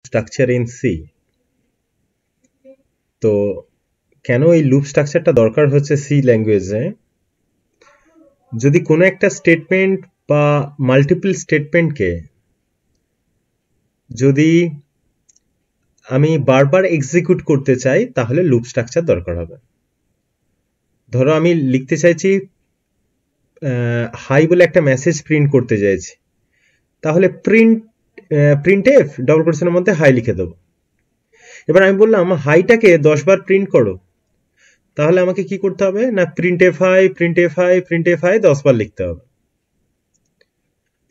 structure in C. তো কেন এই লুপ স্ট্রাকচারটা দরকার হচ্ছে সি ল্যাঙ্গুয়েজে? যদি কোনো একটা স্টেটমেন্ট বা মাল্টিপল স্টেটমেন্টকে যদি আমি বারবার এক্সিকিউট করতে চাই তাহলে লুপ স্ট্রাকচার দরকার হবে। ধরো আমি লিখতে চাইছি হাই বলে একটা মেসেজ প্রিন্ট করতে চাইছি, তাহলে প্রিন্ট এফ ডবল কোটেশনের মধ্যে হাই লিখে দেবো। এবার আমি বললাম হাইটাকে 10 বার প্রিন্ট করো, তাহলে আমাকে কি করতে হবে না প্রিন্ট এফ হাই 10 বার লিখতে হবে,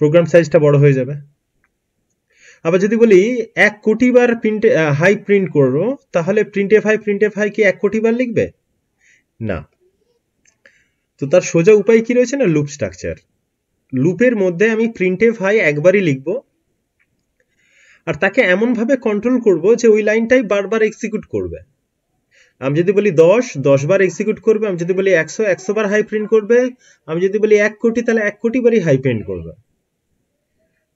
প্রোগ্রাম সাইজটা বড় হয়ে যাবে। আবার যদি বলি 1 কোটি বার হাই প্রিন্ট করো, তাহলে প্রিন্ট এফ হাই কি 1 কোটি বার লিখবে? না। তো তার সোজা উপায় কি রয়েছে না লুপ স্ট্রাকচার। লুপের মধ্যে আমি প্রিন্ট এফ হাই একবারই লিখবো, আর তাকে এমন ভাবে কন্ট্রোল করব যে ওই লাইনটাই বারবার এক্সিকিউট করবে। আমি যদি বলি 10 বার এক্সিকিউট করবে, আমি যদি বলি 100 বার হাই প্রিন্ট করবে, আমি যদি বলি 1 কোটি তাহলে 1 কোটি বারই হাই প্রিন্ট করবে।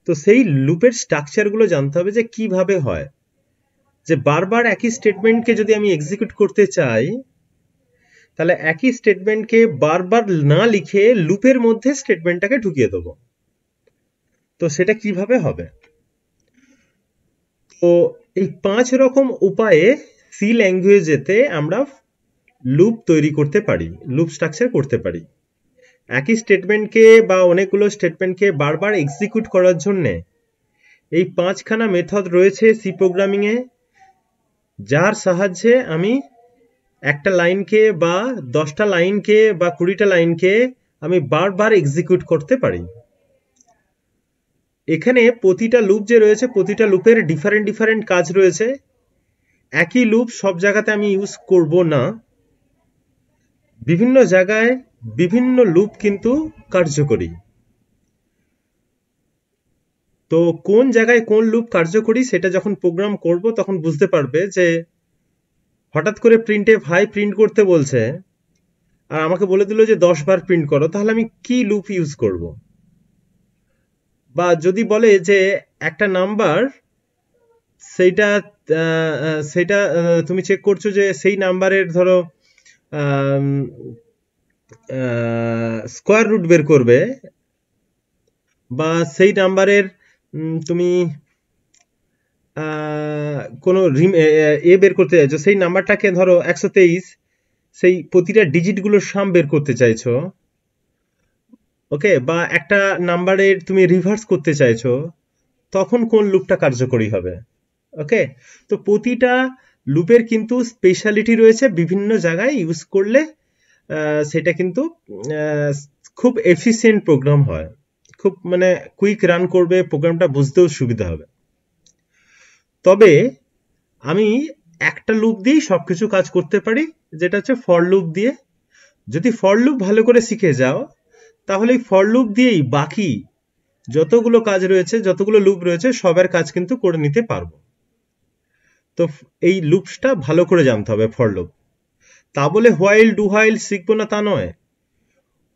তো সেই লুপের স্ট্রাকচার গুলো জানতে হবে যে কিভাবে হয়, যে বারবার একই স্টেটমেন্টকে যদি আমি এক্সিকিউট করতে চাই তাহলে একই স্টেটমেন্টকে বারবার না লিখে লুপের মধ্যে স্টেটমেন্টটাকে ঢুকিয়ে দেবো। তো সেটা কিভাবে হবে? তো এই 5 রকম উপায়ে সি ল্যাঙ্গুয়েজেতে আমরা লুপ তৈরি করতে পারি, লুপ স্ট্রাকচার করতে পারি। একই স্টেটমেন্টকে বা অনেকগুলো স্টেটমেন্টকে বারবার এক্সিকিউট করার জন্য এই 5খানা মেথড রয়েছে সি প্রোগ্রামিং এ, যার সাহায্যে আমি একটা লাইনকে বা 10টা লাইনকে বা 20টা লাইনকে আমি বারবার এক্সিকিউট করতে পারি। এখানে প্রতিটা লুপ যে রয়েছে, প্রতিটা লুপের ডিফারেন্ট কাজ রয়েছে। একই লুপ সব জায়গাতে আমি ইউজ করব না, বিভিন্ন জায়গায় বিভিন্ন লুপ কিন্তু কার্যকরী। তো কোন জায়গায় কোন লুপ কার্যকরী সেটা যখন প্রোগ্রাম করব তখন বুঝতে পারবে। যে হঠাৎ করে প্রিন্ট এফ হাই প্রিন্ট করতে বলছে আর আমাকে বলে দিল যে 10 বার প্রিন্ট করো, তাহলে আমি কি লুপ ইউজ করব? বা যদি বলে যে একটা নাম্বার সেইটা সেটা তুমি চেক করছো যে সেই নাম্বারের ধরো স্কোয়ার রুট বের করবে, বা সেই নাম্বারের তুমি কোনো বের করতে চাইছো, সেই নাম্বারটাকে ধরো 123, সেই প্রতিটা ডিজিটগুলোর সাম বের করতে চাইছো, ওকে, বা একটা নাম্বারের তুমি রিভার্স করতে চাইছো, তখন কোন লুপটা কার্যকরী হবে? ওকে, তো প্রতিটা লুপের কিন্তু স্পেশালিটি রয়েছে, বিভিন্ন জায়গায় ইউজ করলে সেটা কিন্তু খুব এফিসিয়েন্ট প্রোগ্রাম হয়, খুব মানে কুইক রান করবে, প্রোগ্রামটা বুঝতেও সুবিধা হবে। তবে আমি একটা লুপ দিয়েই সবকিছু কাজ করতে পারি, যেটা হচ্ছে ফর লুপ দিয়ে। যদি ফর লুপ ভালো করে শিখে যাও তাহলে এই ফর লুপ দিয়েই বাকি যতগুলো কাজ রয়েছে, যতগুলো লুপ রয়েছে সবার কাজ কিন্তু করে নিতে পারবো। তো এই লুপসটা ভালো করে জানতে হবে ফর লুপ। তা বলে হোয়াইল ডু হোয়াইল শিখবো না তা নয়,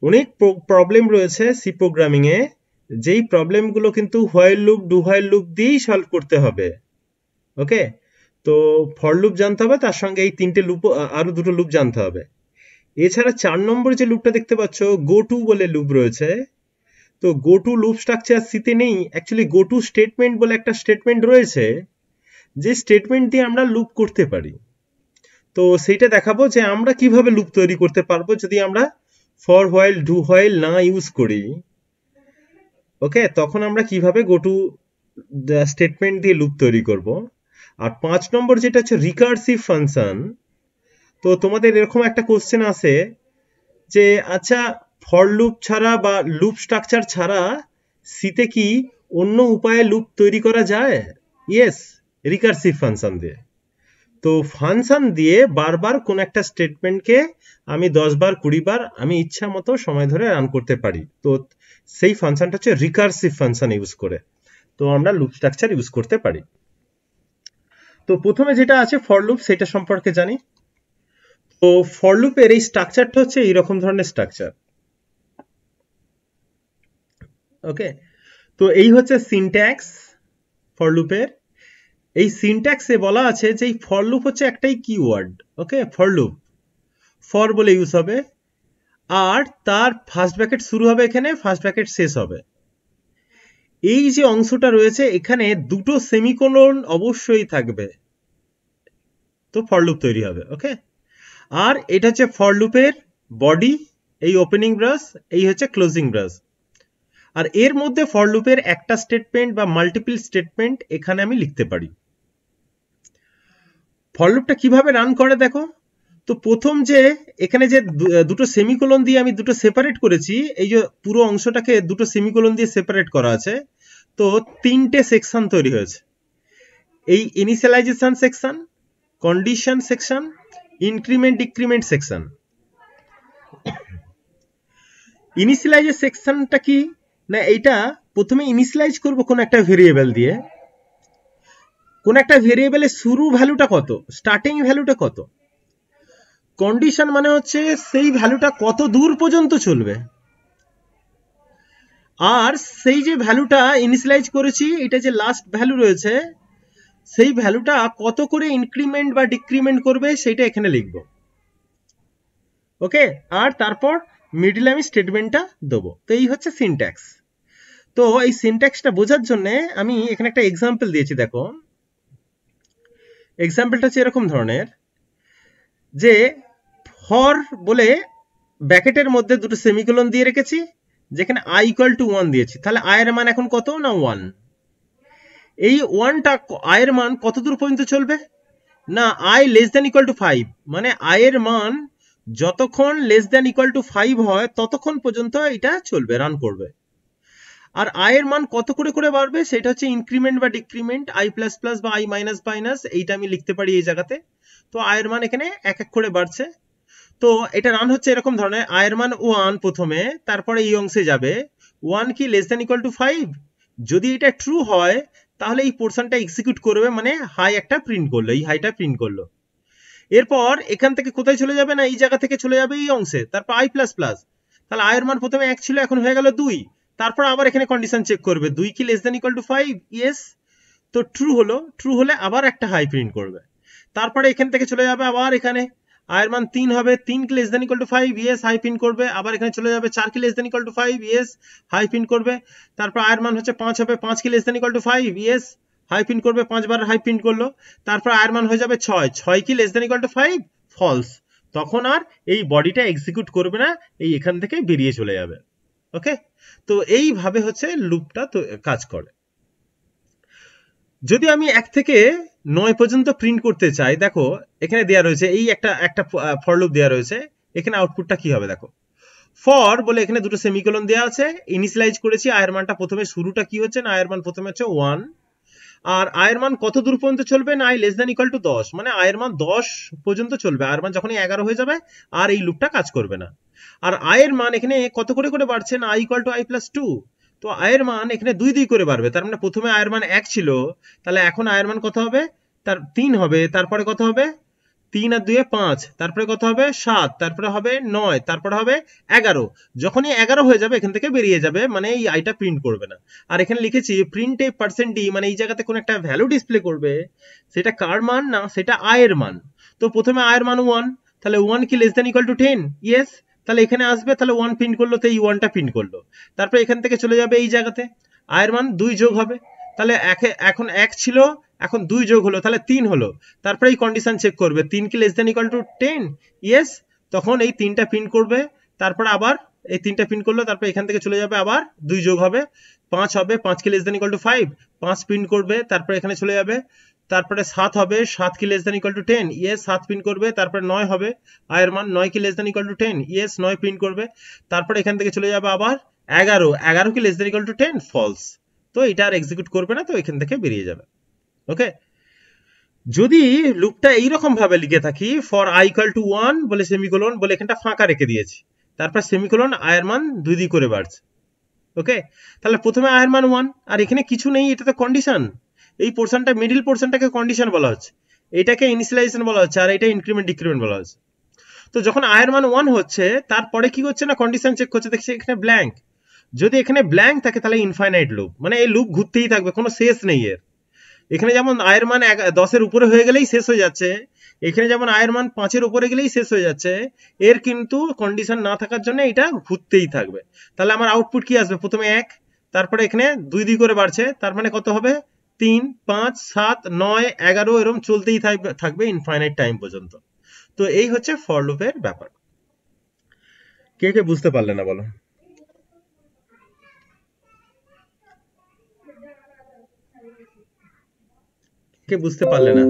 অনেক প্রবলেম রয়েছে সি প্রোগ্রামিং এ, যেই প্রবলেমগুলো কিন্তু while loop do while loop দিয়েই সলভ করতে হবে। ওকে, তো ফর লুপ জানতে হবে, তার সঙ্গে এই 3টে লুপ, আরো 2টো লুপ জানতে হবে। এছাড়া 4 নম্বর যে লুপটা দেখতে পাচ্ছ গো টু বলে লুপ রয়েছে। তো গো টু লুপ স্ট্রাকচার সিতে নেই, অ্যাকচুয়ালি গো টু স্টেটমেন্ট বলে একটা স্টেটমেন্ট রয়েছে, যে স্টেটমেন্ট দিয়ে আমরা লুপ করতে পারি। তো সেইটা দেখাবো যে আমরা কিভাবে লুপ তৈরি করতে পারবো যদি আমরা ফর হোয়াইল ডু হোয়াইল না ইউজ করি। ওকে, তখন আমরা কিভাবে গো টু স্টেটমেন্ট দিয়ে লুপ তৈরি করব। আর 5 নম্বর যেটা হচ্ছে রিকার্সিভ ফাংশন। তো তোমাদের এরকম একটা কোশ্চেন আছে যে আচ্ছা ফর লুপ ছাড়া বা লুপ স্ট্রাকচার ছাড়া সিতে কি অন্য উপায়ে লুপ তৈরি করা যায়? ইয়েস, রিকার্সিভ ফাংশন দিয়ে। তো ফাংশন দিয়ে বারবার কোন একটা স্টেটমেন্টকে আমি 10 বার 20 বার আমি ইচ্ছা মতো সময় ধরে রান করতে পারি। তো সেই ফাংশনটা হচ্ছে রিকার্সিভ ফাংশন ইউজ করে তো আমরা লুপ স্ট্রাকচার ইউজ করতে পারি। তো প্রথমে যেটা আছে ফর লুপ, সেটা সম্পর্কে জানি। তো ফর লুপের এই স্ট্রাকচারটা হচ্ছে এইরকম ধরনের স্ট্রাকচার। ওকে, তো এই হচ্ছে সিনট্যাক্স ফর লুপের। এই সিনট্যাক্সে বলা আছে যে এই ফর লুপ হচ্ছে একটাই keyword, okay, for loop, for বলে ইউজ হবে, আর তার ফার্স্ট ব্র্যাকেট শুরু হবে এখানে, ফার্স্ট ব্র্যাকেট শেষ হবে। এই যে অংশটা রয়েছে এখানে দুটো সেমিকোলন অবশ্যই থাকবে, তো ফর লুপ তৈরি হবে, ওকে। আর এটা হচ্ছে ফর লুপের বডি, এই ওপেনিং ব্রাশ, এই হচ্ছে ক্লোজিং ব্রাশ। আর এর মধ্যে ফর লুপের একটা স্টেটমেন্ট বা মাল্টিপল স্টেটমেন্ট এখানে আমি লিখতে পারি। ফর লুপটা কিভাবে রান করে দেখো তো, প্রথম যে এখানে যে দুটো সেমিকোলন দিয়ে আমি দুটো সেপারেট করেছি, এই যে পুরো অংশটাকে দুটো সেমিকোলন দিয়ে সেপারেট করা আছে, তো তিনটে সেকশন তৈরি হয়েছে। এই initialization section, condition section, increment decrement section. ইনিশিয়ালাইজের সেকশনটা কি না, এইটা প্রথমে ইনিশিয়ালাইজ করব কোন একটা ভেরিয়েবল দিয়ে, কোন একটা ভেরিয়েবলের শুরু ভ্যালুটা কত, স্টার্টিং ভ্যালুটা কত। কন্ডিশন মানে হচ্ছে সেই ভ্যালুটা কত দূর পর্যন্ত চলবে, আর সেই যে ভ্যালুটা ইনিশিয়ালাইজ করেছি এটা যে লাস্ট ভ্যালু রয়েছে সেই ভ্যালুটা কত করে ইনক্রিমেন্ট বা ডিক্রিমেন্ট করবে সেটা এখানে লিখব, ওকে। আর তারপর মিডলে আমি স্টেটমেন্টটা দেবো। তো এই হচ্ছে সিনট্যাক্স। তো এই সিনট্যাক্সটা বোঝার জন্য আমি এখানে একটা এক্সাম্পল দিয়েছি, দেখো এক্সাম্পলটা হচ্ছে এরকম ধরনের, যে ফর বলে ব্র্যাকেটের মধ্যে দুটো সেমিকোলন দিয়ে রেখেছি, যেখানে i ইকুয়াল টু 1 দিয়েছি, তাহলে i এর মান এখন কত না 1। এই 1টা i এর মান কত দূর পর্যন্ত চলবে না, i less than equal to 5, মানে i এর মান যতক্ষণ লেস দ্যান ইকুয়াল টু 5 হয় ততক্ষণ পর্যন্ত এটা চলবে, রান করবে। আর i এর মান কত করে করে বাড়বে সেটা হচ্ছে ইনক্রিমেন্ট বা ডিক্রিমেন্ট, i প্লাস প্লাস বা i মাইনাস মাইনাস, এইটা আমি লিখতে পারি এই জায়গাতে। তো i এর মান এখানে এক এক করে বাড়ছে। তো এটা রান হচ্ছে এরকম ধরনের, i এর মান 1 প্রথমে, তারপরে এই অংশে যাবে 1 কি লেস দ্যান ইকুয়াল টু 5, যদি এটা ট্রু হয় তাহলে এই পোরশনটা এক্সিকিউট করবে, মানে হাই একটা প্রিন্ট করলো, এই হাইটা প্রিন্ট করলো। এরপর এখান থেকে কোথায় চলে যাবে না, এই জায়গা থেকে চলে যাবে এই অংশে, তারপর i প্লাস প্লাস, তাহলে i এর মান প্রথমে 1 ছিল এখন হয়ে গেল 2, তারপর আবার এখানে কন্ডিশন চেক করবে 2 কি less than equal to 5, yes, তো ট্রু হলো, ট্রু হলে আবার একটা হাই প্রিন্ট করবে। তারপরে এখান থেকে চলে যাবে আবার এখানে, i এর মান 3 হবে, 3 কি less than equal to 5, yes, hi print করবে। আবার এখানে চলে যাবে 4 কি less than equal to 5, yes, hi print করবে। তারপর i এর মান হচ্ছে 5 হবে, 5 কি less than equal to 5, yes, hi print করবে, 5 বার হাই প্রিন্ট করলো। তারপর i এর মান হয়ে যাবে 6, 6 কি less than equal to 5, false, তখন আর এই বডিটা এক্সিকিউট করবে না, এই এখান থেকে বেরিয়ে চলে যাবে, ওকে। তো এইভাবে হচ্ছে লুপটা তো কাজ করে। যদি আমি 1 থেকে 9 পর্যন্ত প্রিন্ট করতে চাই, দেখো এখানে দেয়া রয়েছে, এই একটা ফর লুপ দেয়া রয়েছে, এখানে আউটপুটটা কি হবে দেখো। ফর বলে এখানে দুটো সেমিকোলন দেয়া আছে, ইনিশিয়ালাইজ করেছি, i এর মানটা প্রথমে শুরুটা কি হচ্ছে না, i এর মান প্রথমে হচ্ছে 1, আর i এর মান কত দূর পর্যন্ত চলবে না, i less than equal to 10, মানে i এর মান 10 পর্যন্ত চলবে, i এর মান যখনই 11 হয়ে যাবে আর এই লুপটা কাজ করবে না। আর i এর মান এখানে কত করে করে বাড়ছে না, i equal to i plus 2, তো i এর মান এখানে 2 করে বাড়বে, তার মানে প্রথমে i এর মান 1 ছিল, তাহলে এখন i এর মান কত হবে, তার 3 হবে, তারপরে কত হবে 3 আর 2 এ 5, তারপরে কত হবে 7, তারপরে হবে 9, তারপরে হবে 11, যখনই 11 হয়ে যাবে এখান থেকে বেরিয়ে যাবে, মানে এই আইটা প্রিন্ট করবে না। আর এখানে লিখেছি প্রিন্ট এ %d, মানে এই জায়গাতে কোন একটা ভ্যালু ডিসপ্লে করবে, সেটা কার মান না, সেটা i এর মান। তো প্রথমে i এর মান 1, তাহলে 1 কি less than equal to 10, yes, তাহলে এখানে আসবে, তাহলে 1 প্রিন্ট করলো, তো এই 1টা প্রিন্ট করলো। তারপর এখান থেকে চলে যাবে এই জায়গাতে, i এর মান 2 যোগ হবে, তাহলে এখন 1 ছিল, এখন 2 যোগ হলো, তাহলে 3 হলো। তারপরে এই কন্ডিশন চেক করবে 3 কি less than equal to 10, yes, তখন এই 3টা প্রিন্ট করবে। তারপর আবার এই 3টা প্রিন্ট করলো, তারপর এখান থেকে চলে যাবে, আবার 2 যোগ হবে, 5 হবে, 5 কি less than equal to 5, 5 print করবে। তারপর এখানে চলে যাবে, তারপরে 7 হবে, 7 কি less than equal to 10, yes, 7 print করবে। তারপরে 9 হবে, i এর মান 9 কি less than equal to 10, yes, 9 print করবে। তারপরে এখান থেকে চলে যাবে আবার 11, 11 কি less than equal to 10, false, তো এটা আর এক্সিকিউট করবে না, তো এখান থেকে বেরিয়ে যাবে, ওকে। যদি লুপটা এইরকম ভাবে লিখে থাকি, ফর i ইকুয়াল টু 1 বলে সেমিকোলন বলে এখানটা ফাঁকা রেখে দিয়েছি, তারপর সেমিকোলন, i এর মান 2 করে বাড়ছে, ওকে। তাহলে প্রথমে i এর মান 1, আর এখানে কিছু নেই, এটা তো কন্ডিশন, এই পোরশনটা মিডল পোরশনটাকে কন্ডিশন বলা হচ্ছে, এটাকে ইনিশিয়ালাইজেশন বলা হচ্ছে, আর এটা ইনক্রিমেন্ট ডিক্রিমেন্ট বলা হচ্ছে। তো যখন i এর মান 1 হচ্ছে, তারপরে কি হচ্ছে না, কন্ডিশন চেক করছে, দেখছি এখানে ব্ল্যাঙ্ক। যদি এখানে ব্ল্যাঙ্ক থাকে তাহলে ইনফাইনাইট লুপ, মানে এই লুপ ঘুরতেই থাকবে, কোনো শেষ নেই এর। এখানে যেমন আয়ের মান 10 এর উপরে হয়ে গেলেই শেষ হয়ে যাচ্ছে, এখানে যেমন আয়ের মান 5 এর উপরে গেলেই শেষ হয়ে যাচ্ছে, এর কিন্তু কন্ডিশন না থাকার জন্য এটা ঘুরতেই থাকবে। তাহলে আমার আউটপুট কি আসবে? প্রথমে 1, তারপরে এখানে 2 করে বাড়ছে, তার মানে কত হবে? 3, 5, 7, 9, 11 এরকম চলতেই থাকবে ইনফাইনাইট টাইম পর্যন্ত। তো এই হচ্ছে ফর লুপের ব্যাপার। কে কে বুঝতে পারলে না বলো? কে বুঝতে পারলে না?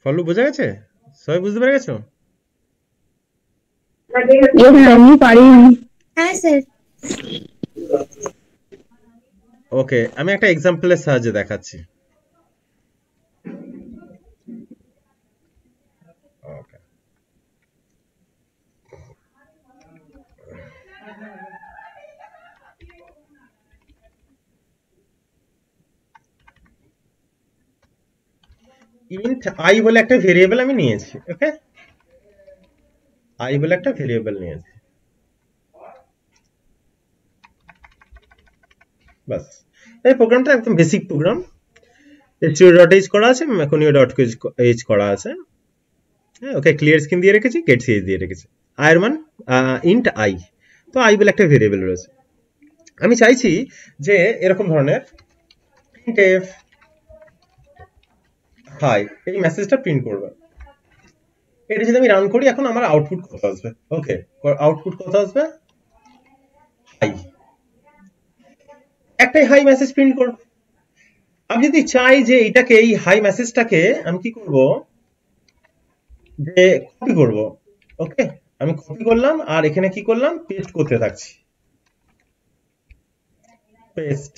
ফর লুপ বোঝা গেছে? সবাই বুঝতে পেরে গেছো? আমি পারিনি। হ্যাঁ স্যার। ওকে, আমি একটা এক্সাম্পলের সাহায্যে দেখাচ্ছি। ওকে, ইন্ট আই বলে একটা ভেরিয়েবল আমি নিয়েছি। ওকে, আই বলে একটা ভেরিয়েবল নিয়েছি, বাস। এই প্রোগ্রামটা একদম বেসিক প্রোগ্রাম, stdio.h করা আছে, macronio.h করা আছে। ওকে, ক্লিয়ার স্ক্রিন দিয়ে রেখেছি, গেট সিএস দিয়ে রেখেছি। আয়ের মান ইন্ট আই, তো আই বলে একটা ভেরিয়েবল রয়েছে। আমি চাইছি যে এরকম ধরনের printf হাই এই মেসেজটা প্রিন্ট করবে। এটা যদি আমি রান করি, এখন আমার আউটপুট কত আসবে? ওকে, আউটপুট কত আসবে? হাই, একটাই হাই মেসেজ প্রিন্ট করব। আমি যদি চাই যে এটাকে, এই হাই মেসেজটাকে আমি কি করব, যে কপি করব। ওকে, আমি কপি করলাম আর এখানে কি করলাম, পেস্ট করতে থাকছি, পেস্ট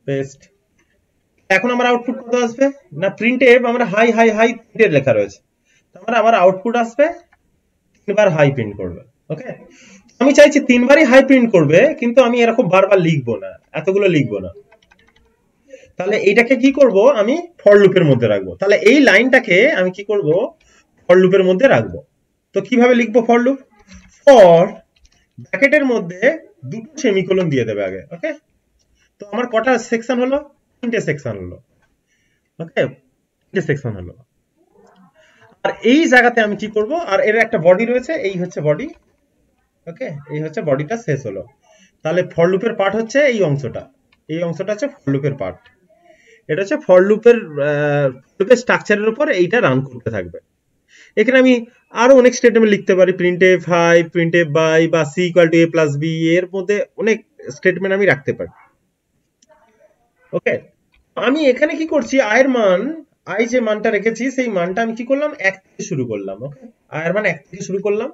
পেস্ট। এখন আমার আউটপুট কত আসবে? না প্রিন্টএফ আমরা হাই হাই হাই প্রিন্টের লেখা রয়েছে, তার আমার আউটপুট আসবে 3 বার হাই প্রিন্ট করবে। ওকে, আমি চাইছি 3 বারই হাই প্রিন্ট করবে, কিন্তু আমি এরকম বারবার লিখবো না, এতগুলো লিখবো না। তাহলে এইটাকে কি করব, আমি ফর লুপের মধ্যে রাখবো। তাহলে এই লাইনটাকে আমি কি করব, ফর লুপের মধ্যে রাখবো। তো কিভাবে লিখবো ফর লুপ? ফর ব্র্যাকেটের মধ্যে দুটো সেমিকোলন দিয়ে দেবে আগে। ওকে, তো আমার কটা সেকশন হলো? 3টে সেকশন হলো। ওকে, 3টে সেকশন হলো। আর এই জায়গাতে আমি কি করব, আর এর একটা বডি রয়েছে, এই হচ্ছে বডি। ওকে, এই হচ্ছে বডিটা শেষ হলো। তাহলে ফর লুপের পার্ট হচ্ছে এই অংশটা, এই অংশটা হচ্ছে ফর লুপের পার্ট। এটা হচ্ছে ফর লুপের স্ট্রাকচারের উপর এইটা রান করতে থাকবে। এখানে আমি আরো অনেক স্টেটমেন্ট লিখতে পারি, প্রিন্টএফ হাই, প্রিন্টএফ বাই, বা C equal to A plus B, এর মধ্যে অনেক স্টেটমেন্ট আমি রাখতে পারি। ওকে, আমি এখানে কি করছি, আয়ের মান, আই যে মানটা রেখেছি সেই মানটা আমি কি করলাম, 1 থেকে শুরু করলাম। ওকে, আয়ের মান 1 থেকে শুরু করলাম।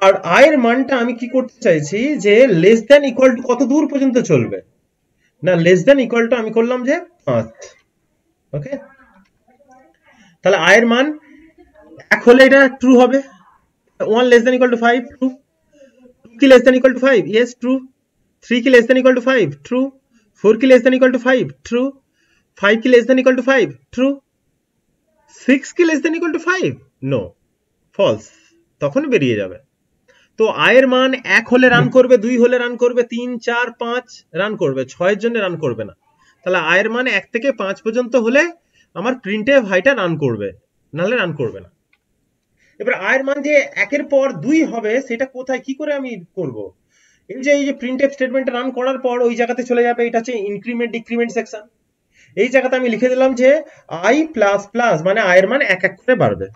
আর আয়ের মানটা আমি কি করতে চাইছি, যে লেস দ্যান ইকুয়াল টু কত দূর পর্যন্ত চলবে, না লেস দ্যান ইকুয়াল টু আমি করলাম যে 5। ওকে, তাহলে আয়ের মান 1 হলে এটা ট্রু হবে, 1 less than equal to 5 true, 2 কি less than equal to 5, yes true, 3 কি less than equal to 5 true, 4 কি less than equal to 5 true, 5 কি less than equal to 5 true, 6 কি less than equal to 5 no, false, তখন বেরিয়ে যাবে। তো আয়ের মান 1 হলে রান করবে, 2 হলে রান করবে, 3, 4, 5 রান করবে, 6 এর জন্য রান করবে না। তাহলে আয়ের মান 1 থেকে 5 পর্যন্ত হলে আমার প্রিন্টএফ হাইটা রান করবে, নাহলে রান করবে না। এবার আয়ের মান যে 1 এর পর 2 হবে, সেটা কোথায় কি করে আমি করব? এই যে প্রিন্টএফ স্টেটমেন্ট রান করার পর ওই জায়গাতে চলে যাবে, এটা হচ্ছে ইনক্রিমেন্ট ডিক্রিমেন্ট সেকশন। এই জায়গাতে আমি লিখে দিলাম যে আই প্লাস প্লাস, মানে আয়ের মান 1 1 করে বাড়বে।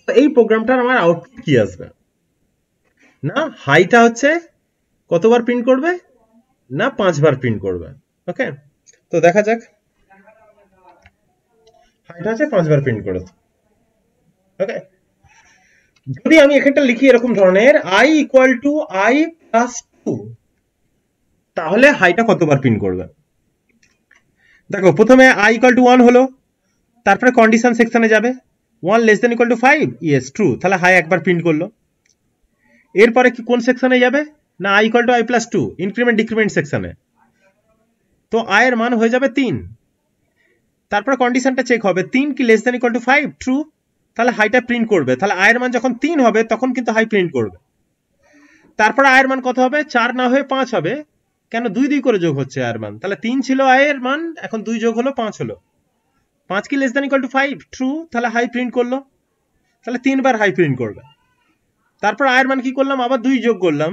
তো এই প্রোগ্রামটার আমার আউটপুট কি আসবে, না হাইটা হচ্ছে কতবার প্রিন্ট করবে, না 5 বার প্রিন্ট করবে। ওকে, তো দেখা যাক, হাইটা হচ্ছে 5 বার প্রিন্ট করেছে। ওকে, যদি আমি এখানটা লিখি এরকম ধরনের i equal to i plus 2, তাহলে হাইটা কতবার প্রিন্ট করবে? দেখো, প্রথমে i ইকুয়াল টু 1 হলো, তারপরে কন্ডিশন সেকশনে যাবে, 1 less than equal to 5, yes true, তাহলে হাই একবার প্রিন্ট করলো। এরপরে কি কোন সেকশনে যাবে, না i equal to i plus 2 increment decrement সেকশনে, তো i এর মান হয়ে যাবে 3। তারপরে কন্ডিশনটা চেক হবে, 3 কি less than equal to 5 true, তাহলে হাইটা প্রিন্ট করবে। তাহলে আয়ের মান যখন 3 হবে তখন কিন্তু হাই প্রিন্ট করবে। তারপরে আয়ের মান কত হবে? 4 না হয়ে 5 হবে। কেন? 2 2 করে যোগ হচ্ছে আয়ের মান। তাহলে 3 ছিল আয়ের মান, এখন 2 যোগ হলো 5 হলো। 5 কি less than equal to 5? True. তাহলে হাই প্রিন্ট করলো। তাহলে 3 বার হাই প্রিন্ট করবে। তারপর আয়ের মান কি করলাম? আবার 2 যোগ করলাম।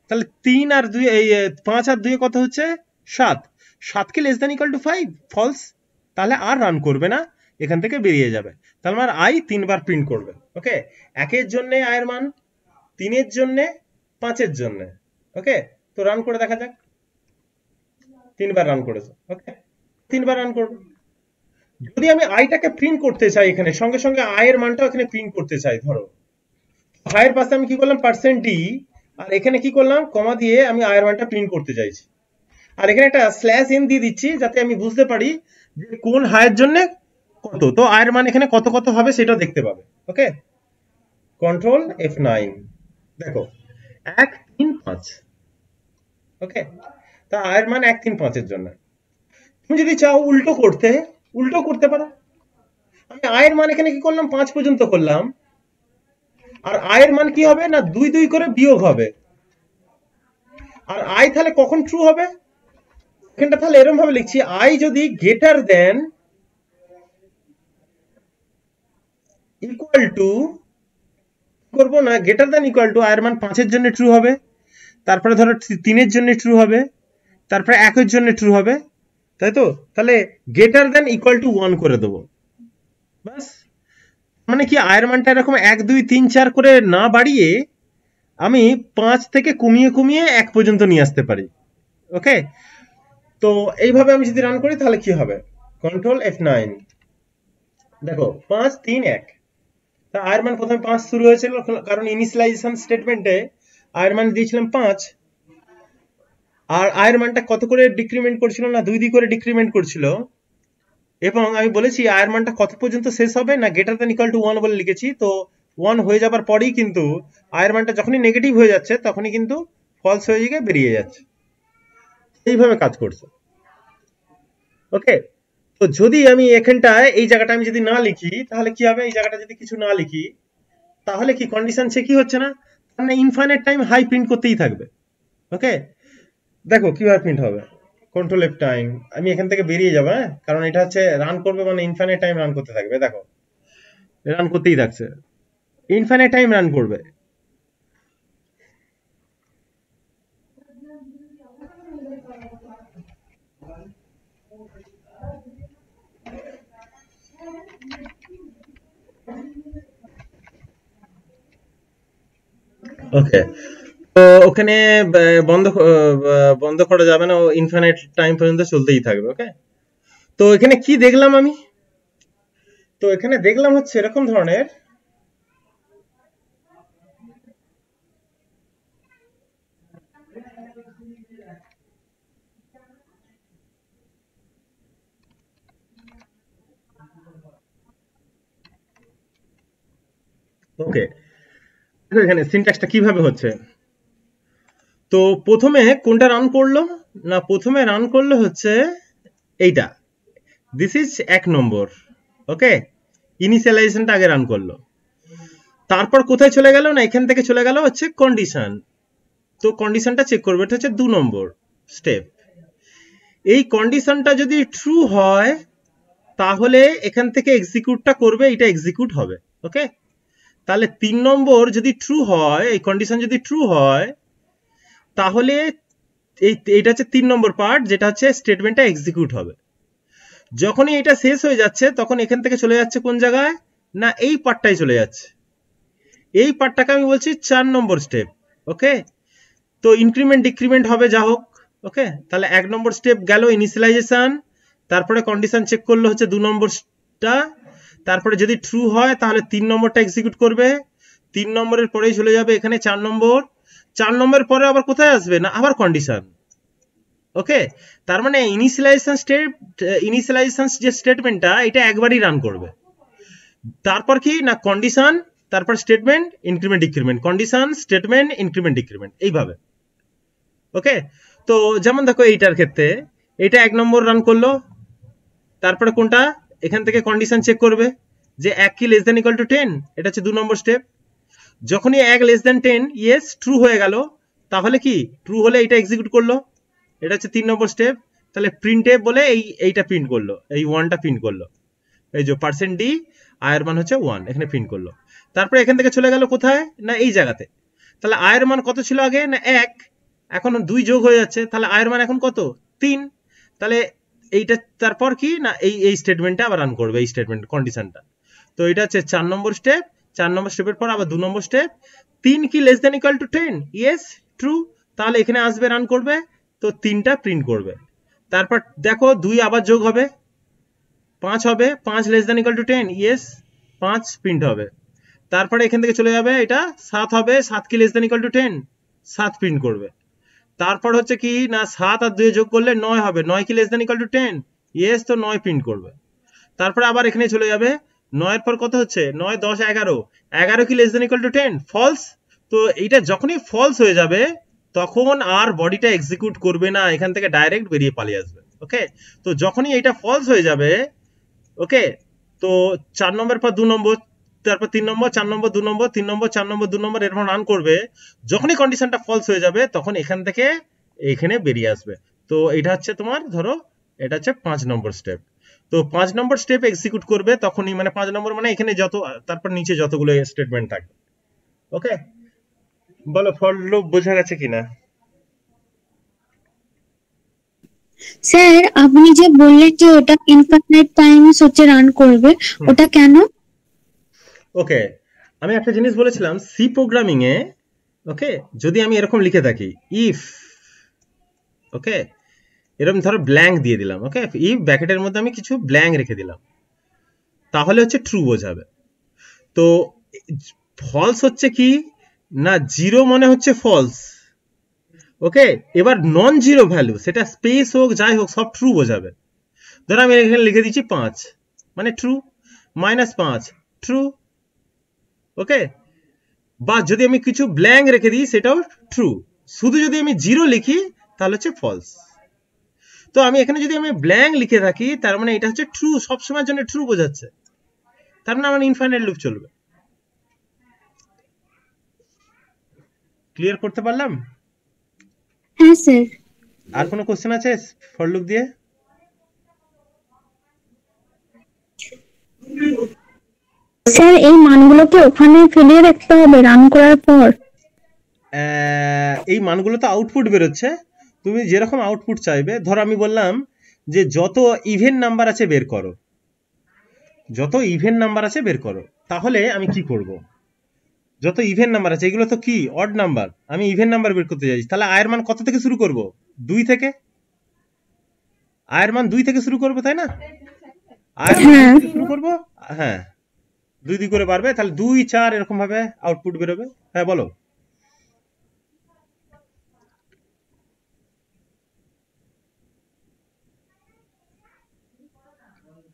তাহলে 3 আর 2 এই 5 আর 2 কত হচ্ছে? 7। 7 কি less than equal to 5? False. তাহলে আর রান করবে না, এখান থেকে বেরিয়ে যাবে। তাহলে আমার আই 3 বার প্রিন্ট করবে। ওকে, 1 এর জন্য আয়ের মান, 3 এর জন্য, 5 এর জন্য। ওকে, তো রান করে দেখা যাক। 3 বার রান করেছে। ওকে, 3 বার রান করবে। যদি আমি আইটাকে প্রিন্ট করতে চাই, এখানে সঙ্গে সঙ্গে আয়ের মানটাও এখানে প্রিন্ট করতে চাই, ধরো আয়ের পাশে আমি কি করলাম? %d, আর এখানে কি করলাম? কমা দিয়ে আমি আয়ের মানটা প্রিন্ট করতে চাইছি। আর এখানে একটা /n দিয়ে দিচ্ছি যাতে আমি বুঝতে পারি যে কোন হায়ের জন্য কত। তো আয়ের মান এখানে কত কত হবে সেটাও দেখতে পাবে। ওকে, কন্ট্রোল F9, দেখো 1 3 5। ওকে, তা আয়ের মান 1 3 5 এর জন্য। তুমি যদি চাও উল্টো করতে, উল্টো করতে পারো। আমি আয়ের মান এখানে কি করলাম? 5 পর্যন্ত করলাম। আর আয়ের মান কি হবে? না 2 2 করে বিয়োগ হবে। আর আই তাহলে কখন ট্রু হবে? এখানটা তাহলে এরকম ভাবে লিখছি, আই যদি গ্রেটার দেন ইকুয়াল টু, করবো না, গ্রেটার দেন ইকুয়াল টু আয়ের মান 5 এর জন্য ট্রু হবে, তারপরে ধরো 3 এর জন্য ট্রু হবে, তারপরে 1 এর জন্য ট্রু হবে, তাই তো? তাহলে গ্রেটার দেন ইকুয়াল টু 1 করে দেবো, বাস। মানে কি, আয়ের মানটা এরকম 1 2 3 4 করে না বাড়িয়ে আমি 5 থেকে কমিয়ে কমিয়ে 1 পর্যন্ত নিয়ে আসতে পারি। ওকে, তো এইভাবে আমি যদি রান করি তাহলে কি হবে? কন্ট্রোল F9, দেখো 5 3 1। তা আয়ের মান প্রথমে 5 শুরু হয়েছিল, কারণ ইনিশিয়ালাইজেশন স্টেটমেন্টে আয়ের মান দিয়েছিলাম 5। আর আয়ের মানটা কত করে ডিক্রিমেন্ট করছিল? না 2 2 করে ডিক্রিমেন্ট করছিল। এবং আমি বলেছি আয়ের মানটা কত পর্যন্ত শেষ হবে? না গ্রেটার দ্যান ইকুয়াল টু 1 বলে লিখেছি। তো 1 হয়ে যাবার পরেই কিন্তু আয়ের মানটা যখনই নেগেটিভ হয়ে যাচ্ছে তখনই কিন্তু ফলস হয়ে গিয়ে বেরিয়ে যাচ্ছে। এইভাবে কাজ করছে। ওকে, তো যদি আমি এখানটায় এই জায়গাটা আমি যদি না লিখি তাহলে কি হবে? এই জায়গাটা যদি কিছু না লিখি তাহলে কি কন্ডিশন চেকই হচ্ছে না, মানে ইনফাইনাইট টাইম হাই প্রিন্ট করতেই থাকবে। ওকে, দেখো কিভাবে প্রিন্ট হবে। কন্ট্রোল F9, আমি এখান থেকে বেরিয়ে যাবো, হ্যাঁ, কারণ এটা হচ্ছে রান করবে মানে ইনফাইনাইট টাইম রান করতে থাকবে। দেখো রান করতেই থাকছে, ইনফাইনাইট টাইম রান করবে। ওকে, তো ওখানে বন্ধ বন্ধ করা যাবে না, ইনফাইনাইট টাইম পর্যন্ত চলতেই থাকবে। ওকে, তো এখানে কি দেখলাম আমি? তো এখানে দেখলাম হচ্ছে এরকম ধরনের, ওকে এখানে সিনট্যাক্সটা কিভাবে হচ্ছে। তো প্রথমে কোনটা রান করলো? না প্রথমে রান করলো হচ্ছে এইটা, দিস ইজ 1 নম্বর। ওকে, ইনিশিয়ালাইজেশনটা আগে রান করলো। তারপর কোথায় চলে গেল? না এখান থেকে চলে গেল হচ্ছে কন্ডিশন। তো কন্ডিশনটা চেক করবে, এটা হচ্ছে 2 নম্বর স্টেপ। এই কন্ডিশনটা যদি ট্রু হয় তাহলে এখান থেকে এক্সিকিউটটা করবে, এটা এক্সিকিউট হবে। ওকে, তাহলে 3 নম্বর যদি ট্রু হয়, এই কন্ডিশন যদি ট্রু হয় তাহলে এইটা হচ্ছে 3 নম্বর পার্ট, যেটা হচ্ছে স্টেটমেন্টটা এক্সিকিউট হবে। যখনই এটা শেষ হয়ে যাচ্ছে তখন এখান থেকে চলে যাচ্ছে কোন জায়গায়? না এই পার্টটাই চলে যাচ্ছে। এই পার্টটাকে আমি বলছি 4 নম্বর স্টেপ। ওকে, তো ইনক্রিমেন্ট ডিক্রিমেন্ট হবে যা হোক। ওকে, তাহলে 1 নম্বর স্টেপ গেল ইনিশিয়ালাইজেশন, তারপরে কন্ডিশন চেক করলো হচ্ছে 2 নম্বরটা, তারপরে যদি ট্রু হয় তাহলে 3 নম্বরটা এক্সিকিউট করবে, 3 নম্বরের পরেই চলে যাবে এখানে 4 নম্বর, 4 নম্বরের পরে আবার কোথায় আসবে? না আবার কন্ডিশন। ওকে, তার মানে ইনিশিয়ালাইজেশন যে স্টেটমেন্টটা এটা একবারই রান করবে। তারপর কি না কন্ডিশন, তারপর statement, increment decrement, condition statement increment decrement, এইভাবে। ওকে, তো যেমন দেখো এইটার ক্ষেত্রে এটা 1 নম্বর রান করলো, তারপরে কোনটা? এখান থেকে কন্ডিশন চেক করবে, যে 1 কি লেস দ্যান ইকুয়াল টু 10, এটা হচ্ছে 2 নম্বর স্টেপ। যখনই 1 লেস দ্যান 10, ইয়েস ট্রু হয়ে গেল, তাহলে কি ট্রু হলে এটা এক্সিকিউট করলো, এটা হচ্ছে 3 নম্বর স্টেপ। তাহলে প্রিন্টএফ বলে এইটা প্রিন্ট করলো, এই 1টা প্রিন্ট করলো, এই যে %d i এর মান হচ্ছে 1, এখানে প্রিন্ট করলো। তারপরে এখান থেকে চলে গেল কোথায়, না এই জায়গাতে। তাহলে i এর মান কত ছিল আগে, না 1, এখন 2 যোগ হয়ে যাচ্ছে, তাহলে i এর মান এখন কত, 3। তাহলে এইটা তারপর কি না এই স্টেটমেন্টটা আবার রান করবে, এই স্টেটমেন্ট কন্ডিশনটা। তো এটা হচ্ছে 4 নম্বর স্টেপ। 4 নম্বর স্টেপের পর আবার 2 নম্বর স্টেপ, 3 কি less than equal to 10, yes true, তাহলে এখানে আসবে রান করবে, তো 3টা প্রিন্ট করবে। তারপর দেখো 2 আবার যোগ হবে, 5 হবে, 5 less than equal to 10, yes 5 print হবে। তারপরে এখান থেকে চলে যাবে, এটা 7 হবে, 7 কি less than equal to 10, 7 print করবে। তারপর হচ্ছে কি না 7 আর 2 যোগ করলে 9 হবে, 9 কি less than equal to 10, yes, তো 9 প্রিন্ট করবে। তারপরে আবার এখানে চলে যাবে, 9 এর পর কত হচ্ছে, 9 10 11, 11 কি less than equal to 10, false. তো এইটা যখনই ফলস হয়ে যাবে তখন আর বডিটা এক্সিকিউট করবে না, এখান থেকে ডাইরেক্ট বেরিয়ে পালিয়ে আসবে। ওকে, তো যখনই এটা ফলস হয়ে যাবে, ওকে, তো 4 নম্বর পর 2 নম্বর, তারপর 3 নম্বর, 4 নম্বর, 2 নম্বর, 3 নম্বর, 4 নম্বর, 2 নম্বর, এরকম রান করবে। যখনই কন্ডিশনটা ফলস হয়ে যাবে তখন এখান থেকে এখানে বেরিয়ে আসবে। তো এটা হচ্ছে তোমার ধরো এটা হচ্ছে 5 নম্বর স্টেপ। তো 5 নম্বর স্টেপ এক্সিকিউট করবে তখনই, মানে 5 নম্বর মানে এখানে যত, তারপর নিচে যতগুলো স্টেটমেন্ট থাকবে। ওকে, বলো ফর লুপ বোঝা গেছে কিনা? স্যার আপনি যে বললেন যে ওটা ইনফাইনাইট টাইমস হচ্ছে রান করবে, ওটা কেন? ওকে, আমি একটা জিনিস বলেছিলাম সি প্রোগ্রামিং এ, ওকে, যদি আমি এরকম লিখে থাকি ইফ, ওকে, এরকম ধরো ব্ল্যাঙ্ক দিয়ে দিলাম, ওকে, ইফ ব্র্যাকেটের মধ্যে আমি কিছু ব্ল্যাঙ্ক রেখে দিলাম, তাহলে হচ্ছে ট্রু বোঝাবে। তো ফলস হচ্ছে কি না, জিরো মনে হচ্ছে ফলস, ওকে, এবার নন জিরো ভ্যালু সেটা স্পেস হোক যাই হোক সব ট্রু বোঝাবে। ধরো আমি এখানে লিখে দিচ্ছি 5 মানে ট্রু, -5 ট্রু, ওকে, বা যদি আমি কিছু ব্ল্যাঙ্ক রেখে দিই সেটাও ট্রু, শুধু যদি আমি জিরো লিখি তাহলে হচ্ছে ফলস। তো আমি এখানে যদি আমি ব্ল্যাঙ্ক লিখে থাকি তার মানে এটা হচ্ছে ট্রু, সবসময়ের জন্য ট্রু বোঝাচ্ছে, তার মানে আমার ইনফাইনাইট লুপ চলবে। ক্লিয়ার করতে পারলাম? হ্যাঁ স্যার। আর কোনো কোশ্চেন আছে ফর লুপ দিয়ে? স্যার এই মানগুলোকে ওখানে ফেলিয়ে রাখতে হবে রান করার পর? এই মানগুলো তো আউটপুট বেরোচ্ছে, তুমি যেরকম আউটপুট চাইবে, ধরো আমি বললাম যে যত ইভেন নাম্বার আছে বের করো, যত ইভেন নাম্বার আছে বের করো, তাহলে আমি কি করব, যত ইভেন নাম্বার আছে এগুলো তো কি অড নাম্বার, আমি ইভেন নাম্বার বের করতে চাইছি, তাহলে আয়ের মান কত থেকে শুরু করব, 2 থেকে, আয়ের মান 2 থেকে শুরু করব, তাই না? আয়ের মান 2 থেকে শুরু করব, হ্যাঁ 2 2 করে বাড়বে, তাহলে 2 4 এরকম ভাবে আউটপুট বেরোবে। হ্যাঁ বলো।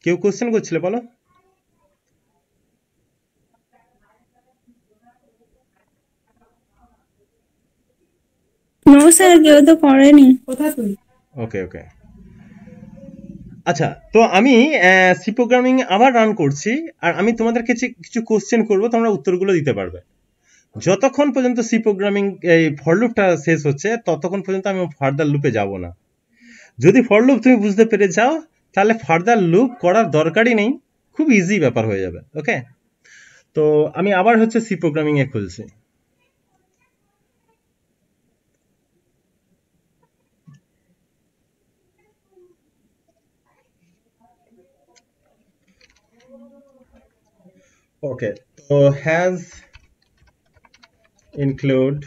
কেউ কোশ্চেন করছিলে, বলো। নো স্যার, কেউ তো করেনি। ওকে ওকে, আচ্ছা, তো আমি সি প্রোগ্রামিং আবার রান করছি, আর আমি তোমাদের কাছে কিছু কোশ্চেন করব, তোমরা উত্তরগুলো দিতে পারবে। যতক্ষণ পর্যন্ত সি প্রোগ্রামিং এই ফর লুপটা শেষ হচ্ছে ততক্ষণ পর্যন্ত আমি ফার্দার লুপে যাব না। যদি ফর লুপ তুমি বুঝতে পেরে যাও তাহলে ফার্দার লুপ করার দরকারই নেই, খুব ইজি ব্যাপার হয়ে যাবে। ওকে, তো আমি আবার হচ্ছে সি প্রোগ্রামিং এ খুলছি। ওকে, তো হ্যাজ include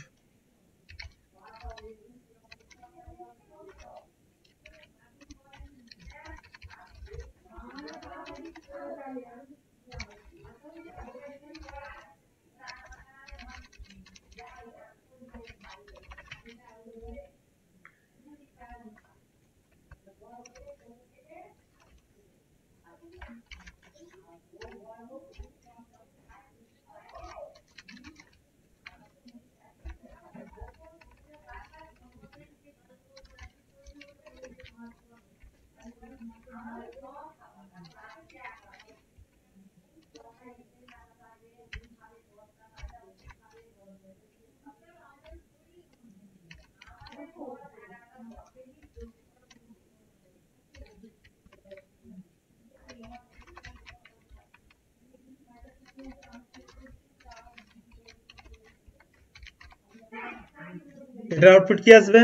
এটার আউটপুট কি আসবে?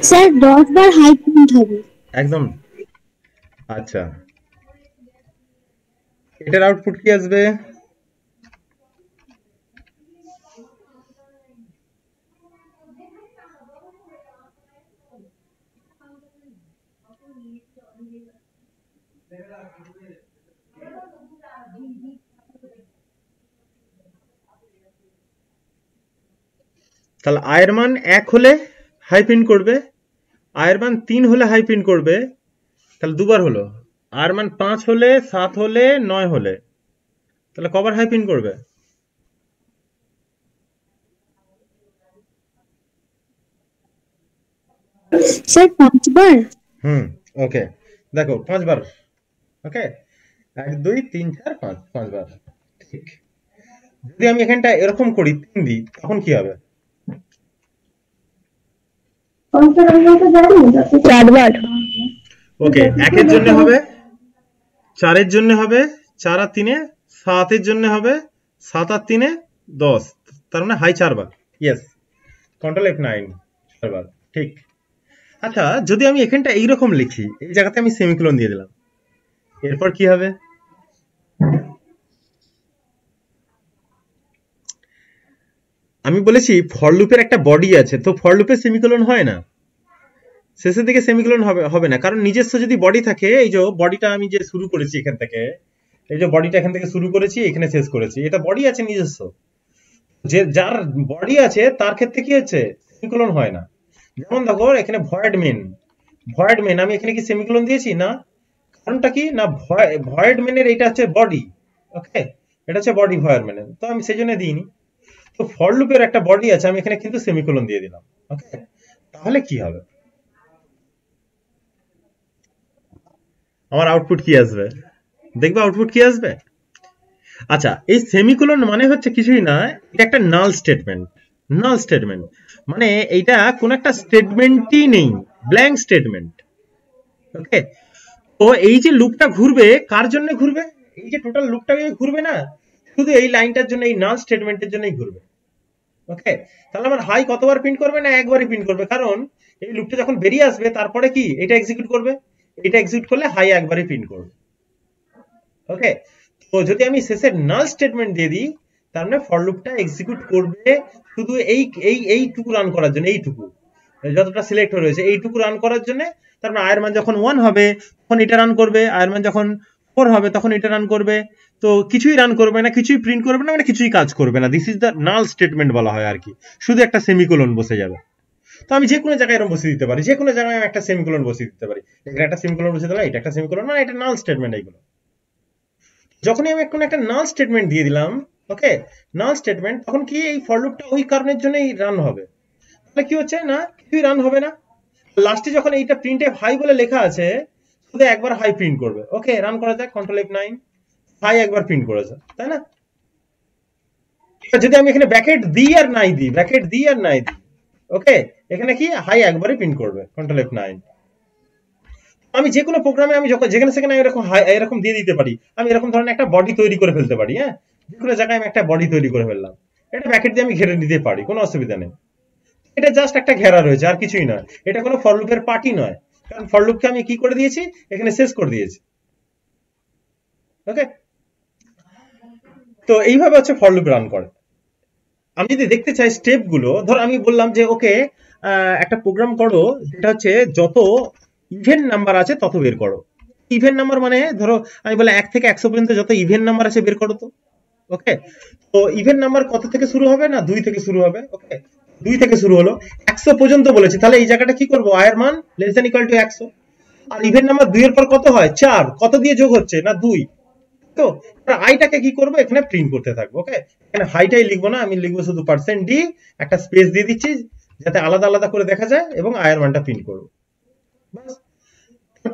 স্যার 10 বার হাই প্রিন্ট হবে। একদম। আচ্ছা, এটার আউটপুট কি আসবে? তাহলে আয়ের মান 1 হলে হাই প্রিন্ট করবে, আয়ের মান 3 হলে হাই প্রিন্ট করবে, তাহলে দুবার হলো। আয়ের মান 5 হলে, 7 হলে, 9 হলে, তাহলে কবার হাই প্রিন্ট করবে? স্যার 5 বার। ওকে, দেখো 5 বার। ওকে, 1 2 3 4 5, 5 বার। ঠিক। যদি আমি এখানটা এরকম করি 3 দিই, তখন কি হবে? 4 বার। ওকে, 1 এর জন্য হবে, 4 এর জন্য হবে, 4 আর 3 7 এর জন্য হবে, 7 আর 3 10, তার মানে হাই 4 বার। ইয়েস, কন্ট্রোল F9 4 বার। ঠিক। আচ্ছা, যদি আমি এখানটা এইরকম লিখি, এই জায়গাতে আমি সেমিকোলন দিয়ে দিলাম, এরপর কি হবে? আমি বলেছি ফর লুপের একটা বডি আছে, তো ফর লুপে সেমিকোলন হয় না, শেষের দিকে সেমিকোলন হবে না, কারণ নিজস্ব যদি বডি থাকে, এই যে বডিটা আমি যে শুরু করেছি এখান থেকে, এই যে বডিটা এখান থেকে শুরু করেছি, এখানে শেষ করেছি, এটা বডি আছে নিজস্ব, যে যার বডি আছে তার ক্ষেত্রে কি হচ্ছে, সেমিকোলন হয় না। যেমন দেখো এখানে ভয়েড মেন, আমি এখানে কি সেমিকোলন দিয়েছি না? কারণটা কি না, ভয়েড মেনের এটা হচ্ছে বডি। ওকে, এটা হচ্ছে বডি ভয়েড মেনের, তো আমি সেই জন্য দিইনি। তো ফর লুপের একটা বডি আছে, আমি এখানে কিন্তু সেমিকোলন দিয়ে দিলাম। ওকে, তাহলে কি হবে? আমার আউটপুট কি আসবে? দেখবে আউটপুট কি আসবে? আচ্ছা, এই সেমিকোলন মানে হচ্ছে কিছুই না, এটা একটা নাল স্টেটমেন্ট। নাল স্টেটমেন্ট মানে এইটা কোন একটা স্টেটমেন্টই নেই, ব্ল্যাঙ্ক স্টেটমেন্ট। ওকে, তো এই যে লুপটা ঘুরবে, কার জন্য ঘুরবে? এই যে টোটাল লুপটা ঘুরবে না, শুধু এই লাইনটার জন্য, এই নাল স্টেটমেন্টের জন্যই ঘুরবে। ওকে, তাহলে আমার হাই কতবার প্রিন্ট করবে? না একবারই প্রিন্ট করবে, কারণ এই লুপটা যখন বেরিয়ে আসবে তারপরে কি এটা এক্সিকিউট করবে, এটা এক্সিকিউট করলে হাই একবারই প্রিন্ট করবে। ওকে, তো যদি আমি শেষে নাল স্টেটমেন্ট দিয়ে দিই, তার মানে ফর লুপটা এক্সিকিউট করবে শুধু এইটুকু রান করার জন্য, এইটুকু যতটা সিলেক্ট হয়ে রয়েছে এইটুকু রান করার জন্য। তার মানে আয়ের মান যখন 1 হবে তখন এটা রান করবে, আয়ের মান যখন 4 হবে তখন এটা রান করবে। তো কিছুই রান করবে না, কিছুই প্রিন্ট করবে না, মানে কিছুই কাজ করবে না। This is the null statement বলা হয় আর কি, শুধু একটা সেমিকোলন বসে যাবে। তো আমি যে কোনো জায়গায় এরকম বসিয়ে দিতে পারি, যে কোনো জায়গায় আমি একটা সেমিকোলন বসিয়ে দিতে পারি, এখানে একটা সেমিকোলন বসিয়ে দিলাম, এটা একটা সেমিকোলন, মানে এটা নাল স্টেটমেন্ট। এইগুলো যখনই আমি কোনো একটা নাল স্টেটমেন্ট দিয়ে দিলাম, ওকে, নাল স্টেটমেন্ট, তখন কি এই ফর লুপটা ওই কারণের জন্যই রান হবে। তাহলে কি হচ্ছে না, কিছুই রান হবে না। লাস্টে যখন এইটা প্রিন্ট এফ হাই বলে লেখা আছে, শুধু একবার হাই প্রিন্ট করবে। ওকে, রান করা যাক, কন্ট্রোল F9, হাই একবার প্রিন্ট করেছে, তাই না? যদি আমি এখানে ব্র্যাকেট দিই আর নাই দিই, ব্র্যাকেট দিই আর নাই দিই, ওকে, এখানে কি হাই একবারই প্রিন্ট করবে, কন্ট্রোল F9। আমি যে কোনো প্রোগ্রামে আমি যখন যেখানে সেখানে এরকম এরকম দিয়ে দিতে পারি, আমি এরকম ধরনের একটা বডি তৈরি করে ফেলতে পারি। হ্যাঁ, যে কোনো জায়গায় আমি একটা বডি তৈরি করে ফেললাম, এটা ব্র্যাকেট দিয়ে আমি ঘেরে নিতে পারি, কোনো অসুবিধা নেই। এটা জাস্ট একটা ঘেরা রয়েছে, আর কিছুই নয়, এটা কোনো ফর লুপের পার্টই নয়, কারণ ফর লুপকে আমি কি করে দিয়েছি, এখানে শেষ করে দিয়েছি। ওকে, তো এইভাবে হচ্ছে ফর লুপ রান করে। আমি যদি দেখতে চাই স্টেপ গুলো, ধর আমি বললাম যে ওকে, একটা প্রোগ্রাম করো যেটা হচ্ছে যত ইভেন নাম্বার আছে তত বের করো। ইভেন নাম্বার মানে ধরো আমি বলে 1 থেকে 100 পর্যন্ত যত ইভেন নাম্বার আছে বের করো তো। ওকে, তো ইভেন নাম্বার কত থেকে শুরু হবে? না 2 থেকে শুরু হবে। ওকে, 2 থেকে শুরু হলো, 100 পর্যন্ত বলেছি, তাহলে এই জায়গাটা কি করব, আয়ের মান লেস দ্যান ইকুয়াল টু 100। আর ইভেন নাম্বার 2 এর পর কত হয়? 4, কত দিয়ে যোগ হচ্ছে? না 2। তো আইটাকে কি করবো, এখানে প্রিন্ট করতে থাকবো। ওকে, এখানে হাইটাই লিখবো না, আমি লিখবো শুধু %d, একটা স্পেস দিয়ে দিচ্ছি যাতে আলাদা আলাদা করে দেখা যায়, এবং আয়ের মানটা প্রিন্ট করবো। বাস,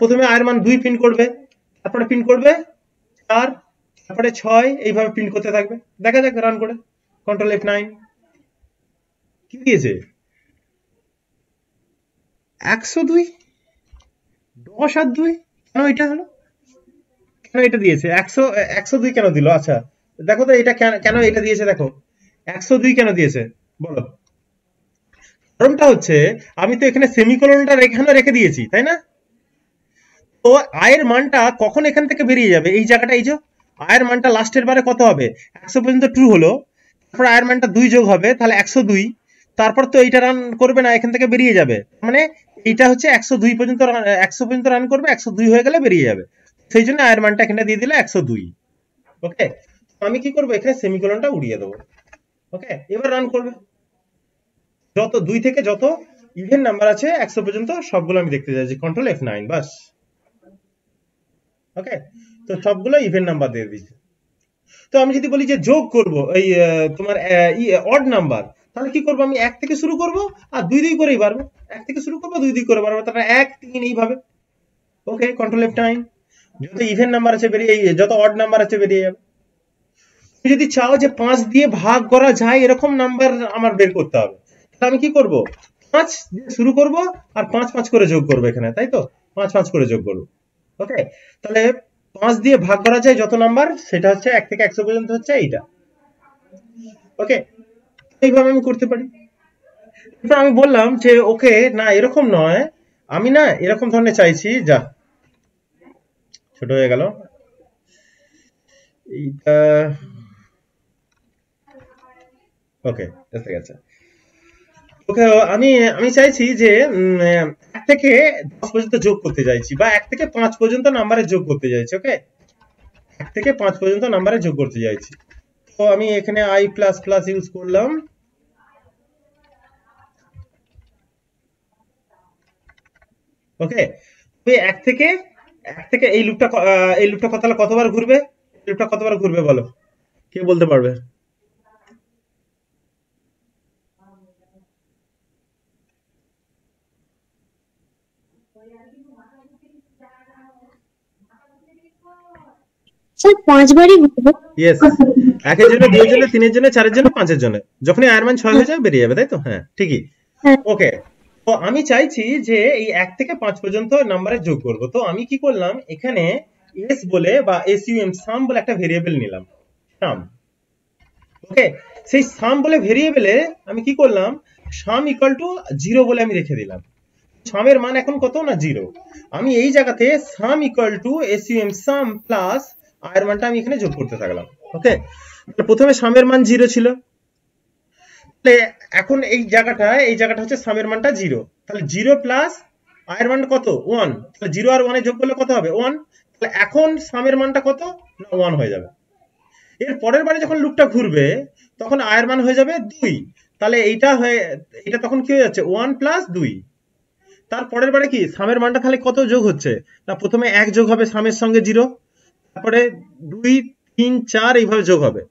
প্রথমে আয়ের মান 2 প্রিন্ট করবে, তারপরে প্রিন্ট করবে 4, তারপরে 6, এইভাবে প্রিন্ট করতে থাকবে। দেখা যাক রান করে, কন্ট্রোল F9, কি দিয়েছে? 102, 10 আর 2, কেন এটা হলো, কেন এটা দিয়েছে? 102 কেন দিল? আচ্ছা, দেখো তো এটা কেন এটা দিয়েছে, দেখো 102 কেন দিয়েছে বলো। কারণটা হচ্ছে আমি তো এখানে সেমিকোলনটা এখানে রেখে দিয়েছি, তাই না? তো আয়ের মানটা কখন এখান থেকে বেরিয়ে যাবে, এই জায়গাটা, এই যে আয়ের মানটা লাস্টের বারে কত হবে, 100 পর্যন্ত ট্রু হলো, তারপর আয়ের মানটা 2 যোগ হবে, তাহলে 102, তারপর তো এইটা রান করবে না, এখান থেকে বেরিয়ে যাবে, মানে এইটা হচ্ছে 102 পর্যন্ত 100 পর্যন্ত রান করবে, 102 হয়ে গেলে বেরিয়ে যাবে, সেই জন্য আয়ের মানটা এখানে দিয়ে দিলে 102। ওকে, আমি কি করবো, এখানে সেমিকোলনটা উড়িয়ে দেবো। ওকে, এবার রান করবে, যত 2 থেকে যত ইভেন নাম্বার আছে 100 পর্যন্ত সবগুলো আমি দেখতে চাইছি, কন্ট্রোল F9 বাস। ওকে, তো সবগুলো ইভেন নাম্বার দিয়ে দিচ্ছি। তো আমি যদি বলি যে যোগ করব এই তোমার অড নাম্বার, তাহলে কি করব, আমি 1 থেকে শুরু করব আর 2 2 করেই বাড়বো, 1 থেকে শুরু করব 2 2 করে বাড়বো, তাহলে 1 3 এইভাবে। ওকে, কন্ট্রোল F9, যত ইভেন নাম্বার আছে বেরিয়ে, যত অড নাম্বার আছে বেরিয়ে যাবে। তুমি যদি চাও যে 5 দিয়ে ভাগ করা যায় এরকম নাম্বার আমার বের করতে হবে, তাহলে আমি কি করব, 5 দিয়ে শুরু করব আর 5 5 করে যোগ করব এখানে, তাই তো 5 5 করে যোগ করব। ওকে, তাহলে 5 দিয়ে ভাগ করা যায় যত নাম্বার, সেটা হচ্ছে 1 থেকে 100 পর্যন্ত হচ্ছে এইটা। ওকে, এইভাবে আমি করতে পারি। এরপর আমি বললাম যে ওকে না এরকম নয়, আমি না এরকম ধরনের চাইছি, যা ছোট হয়ে গেল এইটা। ওকে, এসে গেছে। ওকে, আমি আমি চাইছি যে 1 থেকে 10 পর্যন্ত যোগ করতে চাইছি, বা 1 থেকে 5 পর্যন্ত নাম্বারে যোগ করতে চাইছি। ওকে, 1 থেকে 5 পর্যন্ত নাম্বারে যোগ করতে চাইছি। তো আমি এখানে i প্লাস প্লাস ইউজ করলাম। ওকে, তো 1 থেকে এই লুপটা কতবার ঘুরবে, লুপটা কতবার ঘুরবে বলো, কে বলতে পারবে? স্যার 5বারই ঘুরবে। ইয়েস, 1 এর জন্য, 2 এর জন্য, 3 এর জন্য, 4 এর জন্য, 5 এর জন্য, যখনই আয়ের মান 6 হয়ে যাবে বেরিয়ে যাবে, তাই তো? হ্যাঁ, ঠিকই। হ্যাঁ ওকে, তো আমি চাইছি যে এই 1 থেকে 5 পর্যন্ত নাম্বারে যোগ করব। তো আমি কি করলাম, এখানে s বলে বা সাম বলে একটা ভেরিয়েবল নিলাম, সাম। ওকে, সেই সাম বলে ভেরিয়েবলে আমি কি করলাম, সাম ইকুয়াল টু 0 বলে আমি রেখে দিলাম। সামের মান এখন কত না 0। আমি এই জায়গাতে সাম ইকুয়াল টু সাম প্লাস আয়ের মানটা আমি এখানে যোগ করতে থাকলাম। ওকে, প্রথমে সামের মান 0 ছিল, তাহলে এখন এই জায়গাটা হচ্ছে সামের মানটা 0, তাহলে 0 প্লাস আয়ের মান কত 1, তাহলে 0 আর 1 এ যোগ করলে কত হবে 1, তাহলে এখন সামের মানটা কত না 1 হয়ে যাবে। এর পরের বারে যখন লুপটা ঘুরবে তখন আয়ের মান হয়ে যাবে 2, তাহলে এটা তখন কি হয়ে যাচ্ছে 1 প্লাস 2। তার পরের বারে কি সামের মানটা তাহলে কত যোগ হচ্ছে না, প্রথমে 1 যোগ হবে সামের সঙ্গে 0, তারপরে 2 3 4 এইভাবে যোগ হবে।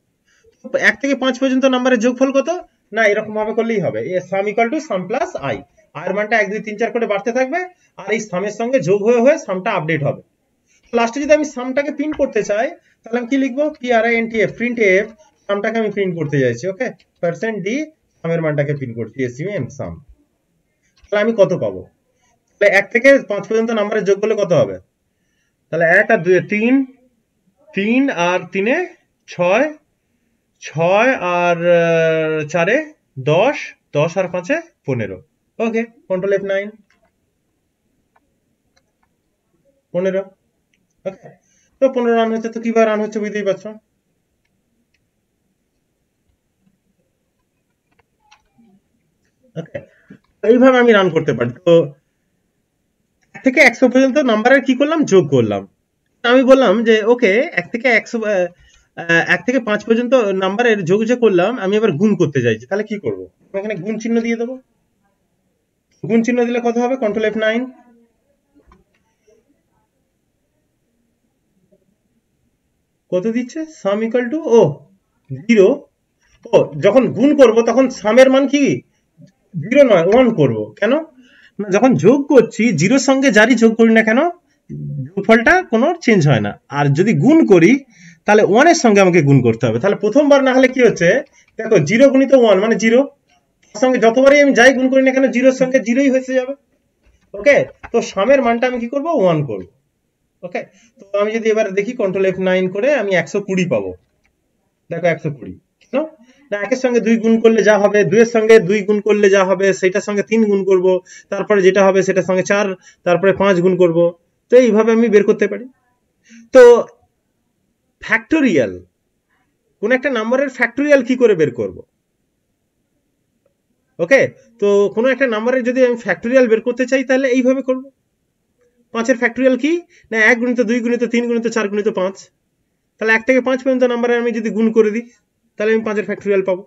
1 থেকে 5 পর্যন্ত নাম্বারের যোগফল কত না, এরকম ভাবে করলেই হবে, সাম equal to some plus I, আয়ের মানটা 1 2 3 4 করে বাড়তে থাকবে, আর এই সামের সঙ্গে যোগ হয়ে হয়ে সামটা আপডেট হবে। লাস্টে যদি আমি সামটাকে প্রিন্ট করতে চাই, তাহলে আমি কি লিখবো, printf, প্রিন্ট এফ, সামটাকে আমি প্রিন্ট করতে চাইছি। ওকে, %d সামের মানটাকে প্রিন্ট করছি, সাম। তাহলে আমি কত পাবো, তাহলে 1 থেকে 5 পর্যন্ত নাম্বারের যোগ করলে কত হবে, তাহলে 1 আর 2 এ 3, 3 আর 3 এ 6, 6 আর 4 এ 10, 10 আর 5 এ 15। ওকে, কন্ট্রোল F9, 15। ওকে, তো 15 রান হচ্ছে, তো কিভাবে রান হচ্ছে বুঝতেই পারছো। ওকে, এইভাবে আমি রান করতে পারি। তো 1 থেকে 100 পর্যন্ত নাম্বারের কি করলাম, যোগ করলাম। আমি বললাম যে ওকে 1 থেকে 100, 1 থেকে 5 পর্যন্ত নাম্বারের যোগ যে করলাম, আমি এবার গুণ করতে চাইছি, তাহলে কি করব, আমি এখানে গুণ চিহ্ন দিয়ে দেবো। গুণ চিহ্ন দিলে কত হবে, কন্ট্রোল F9, কত দিচ্ছে, সাম ইকুয়াল টু 0। ও, যখন গুণ করব তখন সামের মান কি 0 নয় 1 করব, কেন না, যখন যোগ করছি 0 সঙ্গে যারই যোগ করি না কেন যোগফলটা কোনো চেঞ্জ হয় না, আর যদি গুণ করি তাহলে 1 এর সঙ্গে আমাকে গুণ করতে হবে। তাহলে প্রথমবার না হলে কি হচ্ছে, দেখো 0 গুণিত 1 মানে 0, তার সঙ্গে যতবারই আমি যাই গুণ করি না কেন 0 এর সঙ্গে 0ই হয়ে যাবে। ওকে, তো সামের মানটা আমি কি করব, 1 করব। ওকে, তো আমি যদি এবার দেখি কন্ট্রোল F9 করে আমি 120 পাবো। দেখো 120 কেন না একের সঙ্গে 2 গুণ করলে যা হবে 2 এর সঙ্গে 2 গুণ করলে যা হবে সেটার সঙ্গে 3 গুণ করব, তারপরে যেটা হবে সেটার সঙ্গে 4, তারপরে 5 গুণ করব। তো এইভাবে আমি বের করতে পারি। তো ফ্যাক্টোরিয়াল, কোন একটা নাম্বারের ফ্যাক্টোরিয়াল কি করে বের করব? ওকে, তো কোনো একটা নাম্বারের যদি আমি ফ্যাক্টোরিয়াল বের করতে চাই তাহলে এইভাবে করব। 5 এর ফ্যাক্টোরিয়াল কি না 1 গুণিত 2 গুণিত 3 গুণিত 4 গুণিত 5, তাহলে 1 থেকে 5 পর্যন্ত নাম্বারে আমি যদি গুণ করে দিই তাহলে আমি 5 এর ফ্যাক্টোরিয়াল পাবো।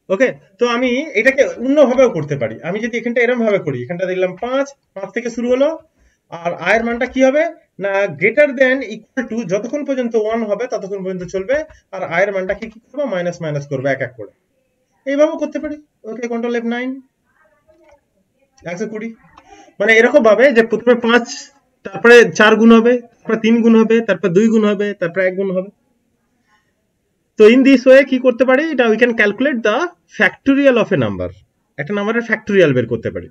ওকে, তো আমি এটাকে অন্যভাবেও করতে পারি। আমি যদি এখানটা এরকম ভাবে করি, এখানটা দেখলাম 5 থেকে শুরু হলো, আর আয়ের মানটা কি হবে না গ্রেটার দেন ইকুয়াল টু, যতক্ষণ পর্যন্ত 1 হবে ততক্ষণ পর্যন্ত চলবে, আর আয়ের মানটাকে কি করবো মাইনাস মাইনাস করবো এক এক করে, এইভাবে করতে পারি। ওকে, কন্ট্রোল F9, 120। মানে এরকম ভাবে যে প্রথমে 5, তারপরে 4 গুণ হবে, তারপরে 3 গুণ হবে, তারপর 2 গুণ হবে, তারপরে 1 গুণ হবে। তো ইন দিস ওয়ে কি করতে পারি না we can calculate the factorial of A number, একটা নাম্বারের ফ্যাক্টোরিয়াল বের করতে পারি।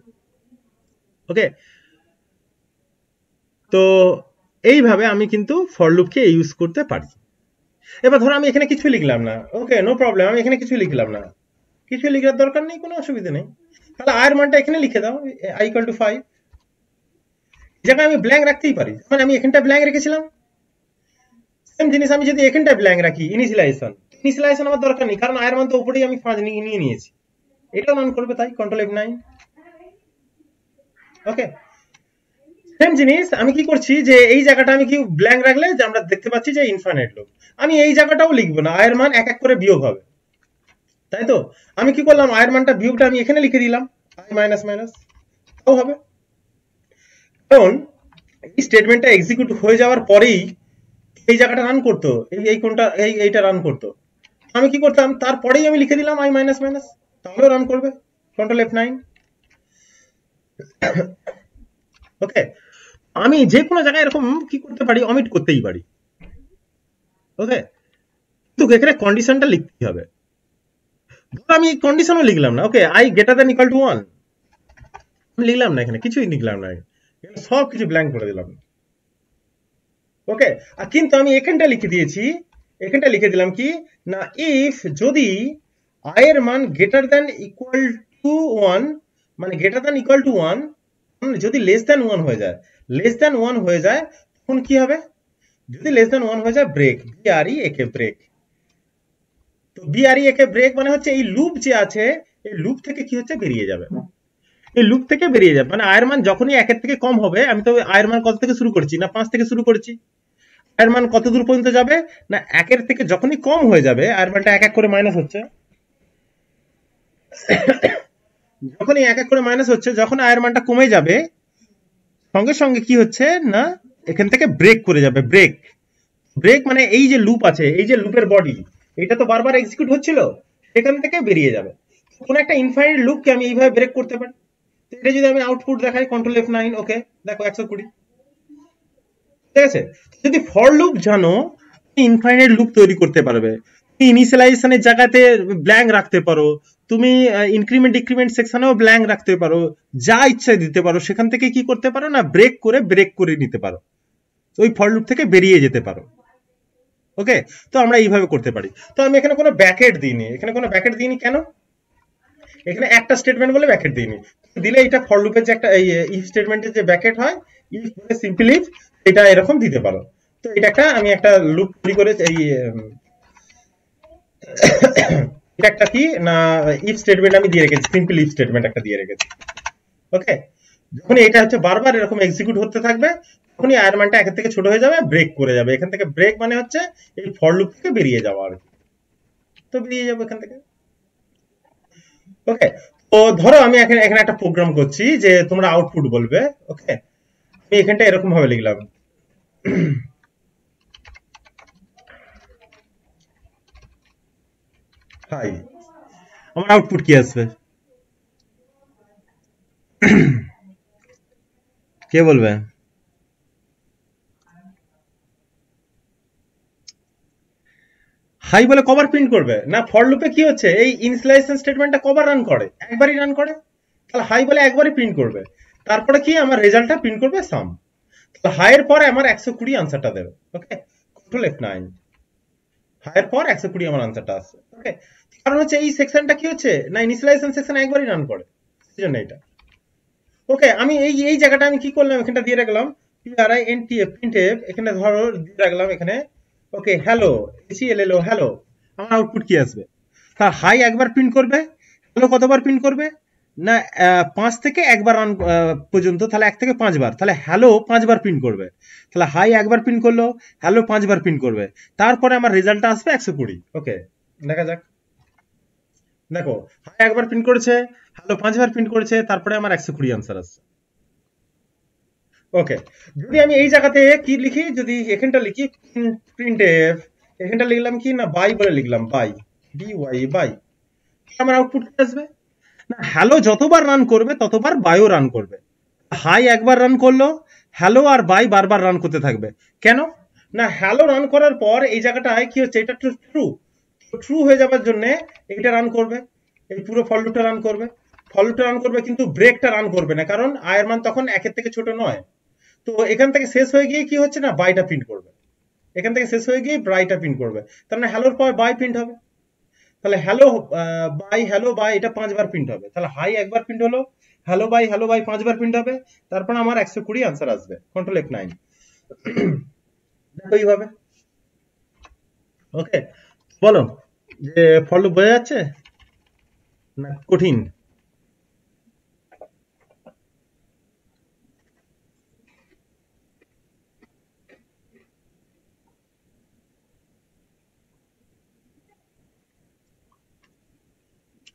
ওকে, তো এইভাবে আমি কিন্তু ফর লুপকে ইউজ করতে পারি। এবার ধরো আমি এখানে কিছু লিখলাম না, ওকে নো প্রবলেম, আমি এখানে কিছু লিখলাম না, কিছু লিখার দরকার নেই, কোনো অসুবিধা নেই, তাহলে আয়ের মানটা এখানে লিখে দাও i equal to 5। জায়গায় আমি ব্ল্যাঙ্ক রাখতেই পারি, মানে আমি এখানটা ব্ল্যাঙ্ক রেখেছিলাম, সেম জিনিস আমি যদি এখানটা ব্ল্যাঙ্ক রাখি ইনিশিয়ালাইজেশন আমার দরকার নেই, কারণ আয়ের মান তো উপরেই আমি 5 নিয়ে নিয়েছি, এটাও রান করবে, তাই কন্ট্রোল F9। ওকে, সেম জিনিস আমি কি করছি যে এই জায়গাটা আমি কি ব্ল্যাঙ্ক রাখলে যে আমরা দেখতে পাচ্ছি যে ইনফাইনাইট লুপ, আমি এই জায়গাটাও লিখবো না, আয়ের মান এক এক করে বিয়োগ হবে, তাই তো আমি কি করলাম আয়ের মানটা বিয়োগটা আমি এখানে লিখে দিলাম i মাইনাস মাইনাস, তাও হবে, কারণ এই স্টেটমেন্টটা এক্সিকিউট হয়ে যাওয়ার পরেই এই জায়গাটা রান করতো, এই কোনটা এইটা রান করতো, আমি কি করতাম তারপরেই আমি লিখে দিলাম i মাইনাস মাইনাস, তাহলেও রান করবে, কন্ট্রোল F9। ওকে, আমি যে কোনো জায়গায় এরকম কি করতে পারি অমিট করতেই পারি। ওকে, কিন্তু এখানে কন্ডিশনটা লিখতে হবে, ধর আমি কন্ডিশনও লিখলাম না, ওকে i greater than equal two 1 আমি লিখলাম না, এখানে কিছুই লিখলাম না, সব কিছু ব্ল্যাঙ্ক করে দিলাম। ওকে, আর কিন্তু আমি এখানটা লিখে দিয়েছি, এখানটা লিখে দিলাম কি না ইফ যদি i এর মান গ্রেটার দ্যান ইকুয়াল টু 1, মানে গ্রেটার দ্যান ইকুয়াল টু 1, যদি লেস দ্যান 1 হয়ে যায়, লেস দ্যান 1 হয়ে যায় তখন কি হবে, যদি লেস দ্যান 1 হয়ে যায় ব্রেক, BREAK ব্রেক। তো BREAK ব্রেক মানে হচ্ছে এই লুপ যে আছে এই লুপ থেকে কি হচ্ছে বেরিয়ে যাবে, এই লুপ থেকে বেরিয়ে যাবে, মানে আয়ের মান যখনই 1 এর থেকে কম হবে, আমি তো আয়ের মান কত থেকে শুরু করছি না 5 থেকে শুরু করেছি, আয়ের মান কত দূর পর্যন্ত যাবে না 1 এর থেকে যখনই কম হয়ে যাবে আয়ের মানটা এক এক করে মাইনাস হচ্ছে, যখনই এক এক করে মাইনাস হচ্ছে, যখন আয়ের মানটা কমে যাবে সঙ্গে সঙ্গে কি হচ্ছে না এখান থেকে ব্রেক করে যাবে, ব্রেক, ব্রেক মানে এই যে লুপ আছে, এই যে লুপের বডি, এটা তো বারবার এক্সিকিউট হচ্ছিল, সেখান থেকে বেরিয়ে যাবে। কোন একটা ইনফাইনাইট লুপকে আমি এইভাবে ব্রেক করতে পারি। তো এটা যদি আমি আউটপুট দেখাই কন্ট্রোল F9, ওকে দেখো 120, ঠিক আছে। যদি ফর লুপ জানো ইনফাইনাইট লুপ তৈরি করতে পারবে, ইনিশিয়ালাইজেশনের জায়গাতে ব্ল্যাঙ্ক রাখতে পারো, তুমি ইনক্রিমেন্ট ডিক্রিমেন্ট সেকশনেও ব্ল্যাঙ্ক রাখতে পারো, যা ইচ্ছা দিতে পারো, সেখান থেকে কি করতে পারো না ব্রেক করে নিতে পারো, ওই ফর লুপ থেকে বেরিয়ে যেতে পারো। ওকে, তো আমরা এইভাবে করতে পারি। তো আমি এখানে কোনো ব্র্যাকেট দিইনি, এখানে কোনো ব্র্যাকেট দিইনি কেন, এখানে একটা স্টেটমেন্ট বলে ব্র্যাকেট দিইনি, দিলে এটা ফর লুপের যে একটা ইফ স্টেটমেন্টের যে ব্র্যাকেট হয়, ইফ মানে সিম্পল ইফ, এটা এরকম দিতে পারো। তো এটা একটা আমি একটা লুপ তৈরি করে এই এটা একটা কি না ইফ স্টেটমেন্ট আমি দিয়ে রেখেছি, সিম্পল ইফ স্টেটমেন্ট একটা দিয়ে রেখেছি। ওকে, যখন এটা হচ্ছে বারবার এরকম এক্সিকিউট হতে থাকবে তখনই আয়ের মানটা এখান থেকে ছোট হয়ে যাবে, ব্রেক করে যাবে, এখান থেকে ব্রেক মানে হচ্ছে এই ফর লুপ থেকে বেরিয়ে যাওয়া আর কি, তো বেরিয়ে যাবো এখান থেকে। ওকে, তো ধরো আমি এখানে একটা প্রোগ্রাম করছি যে তোমরা আউটপুট বলবে। ওকে, আমি এখানটা এরকম ভাবে লিখলাম হাই, আমার আউটপুট কি আসবে কে বলবে? হাই বলে কবার প্রিন্ট করবে না, ফর লুপে কি হচ্ছে এই ইনিশিয়ালাইজেশন স্টেটমেন্টটা কবার রান করে, একবারই রান করে, তাহলে হাই বলে একবারই প্রিন্ট করবে, তারপরে কি আমার রেজাল্টটা প্রিন্ট করবে সাম, তাহলে হাই এর পরে আমার 120 আনসারটা দেবে। ওকে, কন্ট্রোল F9, হাইয়ের পর 120 আমার আনসারটা আসছে। ওকে, কারণ হচ্ছে এই সেকশনটা কি হচ্ছে না, ইনিশিয়ালাইজেশন সেকশন একবারই রান করে, সেজন্য এটা। ওকে, আমি এই জায়গাটা আমি কি করলাম, এখানটা দিয়ে রাখলাম printf, এখানে ধরো দিয়ে রাখলাম এখানে। ওকে, হ্যালো, HELLO, হ্যালো। আমার আউটপুট কি আসবে? তার হাই একবার প্রিন্ট করবে, হ্যালো কতবার প্রিন্ট করবে না 5 থেকে একবার রান পর্যন্ত, তাহলে 1 থেকে 5 বার, তাহলে হ্যালো 5 বার প্রিন্ট করবে। তাহলে হাই একবার প্রিন্ট করলো, হ্যালো 5 বার প্রিন্ট করবে, তারপরে আমার রেজাল্টটা আসবে 120। ওকে, দেখা যাক। দেখো, হাই একবার প্রিন্ট করেছে, হ্যালো 5 বার প্রিন্ট করেছে, তারপরে আমার 120 আনসার আসছে। ওকে, যদি আমি এই জায়গাতে কি লিখি, যদি এখানটা লিখি printf, এখানটা লিখলাম কি না বাই বলে লিখলাম, বাই, বাই, আমার আউটপুট কি আসবে না হ্যালো যতবার রান করবে ততবার বায়ও রান করবে। হাই একবার রান করলো, হ্যালো আর বাই বারবার রান করতে থাকবে। কেন না, হ্যালো রান করার পর এই জায়গাটায় কি হচ্ছে, এটা ট্রু হয়ে যাবার জন্য এইটা রান করবে, এই পুরো ফর লুপটা রান করবে, কিন্তু ব্রেকটা রান করবে না, কারণ আয়ের মান তখন 1 থেকে ছোট নয়। তো এখান থেকে শেষ হয়ে গিয়ে কি হচ্ছে না, বাইটা প্রিন্ট করবে, এখান থেকে শেষ হয়ে গিয়ে বাইটা প্রিন্ট করবে, তার মানে হ্যালোর পর বাই প্রিন্ট হবে। তাহলে হ্যালো বাই এটা 5 বার প্রিন্ট হবে, তাহলে হাই একবার প্রিন্ট হলো, হ্যালো বাই 5 বার প্রিন্ট হবে, তারপর আমার 120 আনসার আসবে। Control F9। দেখো এইভাবে। ওকে, বলো যে ফর লুপ বোঝা যাচ্ছে না কঠিন?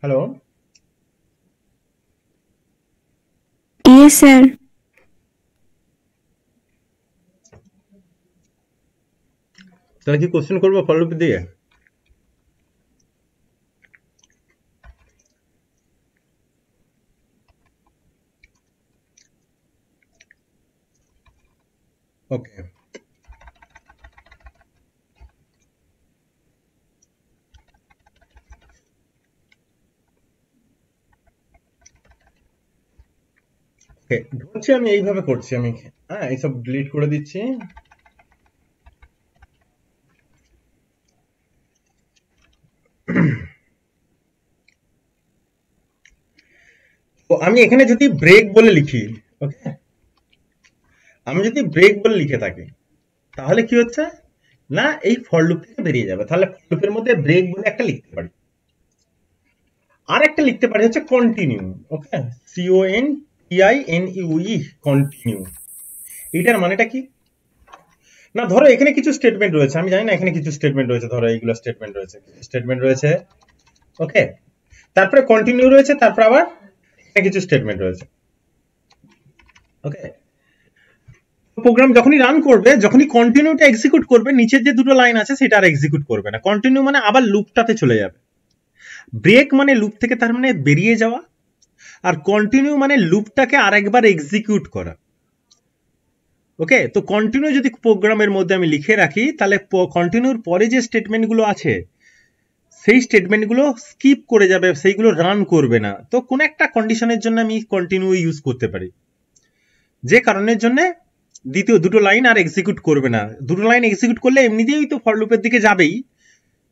Hello, Yes, sir. তাহলে কি কোশ্চেন করবো ফর লুপ দিয়ে? ওকে, ওকে, ধরছি আমি এইভাবে করছি, আমি হ্যাঁ এইসব ডিলিট করে দিচ্ছি। তো আমি এখানে যদি ব্রেক বলে লিখি, ওকে, আমি যদি ব্রেক বলে লিখে থাকি তাহলে কি হচ্ছে না, এই ফর লুপ থেকে বেরিয়ে যাবে। তাহলে ফর লুপের মধ্যে ব্রেক বলে একটা লিখতে পারি, আর একটা লিখতে পারি হচ্ছে কন্টিনিউ। ওকে, CONTINUE, কন্টিনিউ। এটার মানেটা কি না, ধরো এখানে কিছু স্টেটমেন্ট রয়েছে, আমি জানি না এখানে কিছু স্টেটমেন্ট রয়েছে, ধরো এইগুলো স্টেটমেন্ট রয়েছে। ওকে, তারপরে কন্টিনিউ রয়েছে, তারপর আবার এখানে কিছু স্টেটমেন্ট রয়েছে। ওকে, প্রোগ্রাম যখনই রান করবে, যখনই কন্টিনিউটা এক্সিকিউট করবে, নিচের যে দুটো লাইন আছে সেটা আর এক্সিকিউট করবে না। কন্টিনিউ মানে আবার লুপটাতে চলে যাবে। ব্রেক মানে লুপ থেকে তার মানে বেরিয়ে যাওয়া, আর কন্টিনিউ মানে লুপটাকে আরেকবার এক্সিকিউট করা। ওকে, তো কন্টিনিউ যদি প্রোগ্রামের মধ্যে আমি লিখে রাখি, তাহলে কন্টিনিউর পরে যে স্টেটমেন্টগুলো আছে সেই স্টেটমেন্টগুলো স্কিপ করে যাবে, সেইগুলো রান করবে না। তো কোন একটা কন্ডিশনের জন্য আমি কন্টিনিউ ইউজ করতে পারি, যে কারণের জন্য দ্বিতীয় দুটো লাইন আর এক্সিকিউট করবে না। দুটো লাইন এক্সিকিউট করলে এমনিতেই তো ফর লুপের দিকে যাবেই।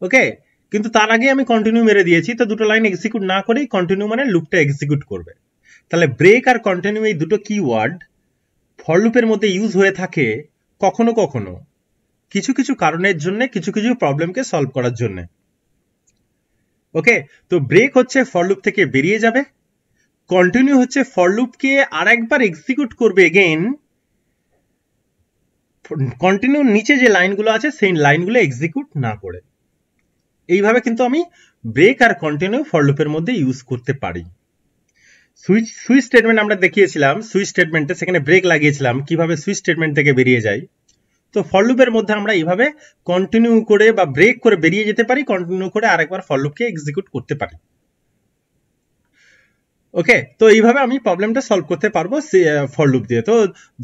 ওকে, কিন্তু তার আগে আমি কন্টিনিউ মেরে দিয়েছি, তো দুটো লাইন এক্সিকিউট না করেই কন্টিনিউ মানে লুপটা এক্সিকিউট করবে। তাহলে ব্রেক আর কন্টিনিউ এই দুটো কিওয়ার্ড ফর লুপের মধ্যে ইউজ হয়ে থাকে কখনো কখনো কিছু কিছু কারণের জন্য, কিছু কিছু প্রবলেমকে সলভ করার জন্য। ওকে, তো ব্রেক হচ্ছে ফর লুপ থেকে বেরিয়ে যাবে, কন্টিনিউ হচ্ছে ফর লুপকে আরেকবার এক্সিকিউট করবে এগেইন, কন্টিনিউ নিচে যে লাইনগুলো আছে সেই লাইনগুলো এক্সিকিউট না করে। এইভাবে কিন্তু আমি ব্রেক আর কন্টিনিউ ফর লুপের মধ্যে ইউজ করতে পারি। সুইচ স্টেটমেন্ট আমরা দেখিয়েছিলাম, সুইচ স্টেটমেন্টে সেখানে ব্রেক লাগিয়েছিলাম, কিভাবে সুইচ স্টেটমেন্ট থেকে বেরিয়ে যায়। তো ফর লুপের মধ্যে আমরা এইভাবে কন্টিনিউ করে বা ব্রেক করে বেরিয়ে যেতে পারি, কন্টিনিউ করে আরেকবার ফর লুপকে এক্সিকিউট করতে পারি। ওকে, তো এইভাবে আমি প্রবলেমটা সলভ করতে পারবো ফর লুপ দিয়ে। তো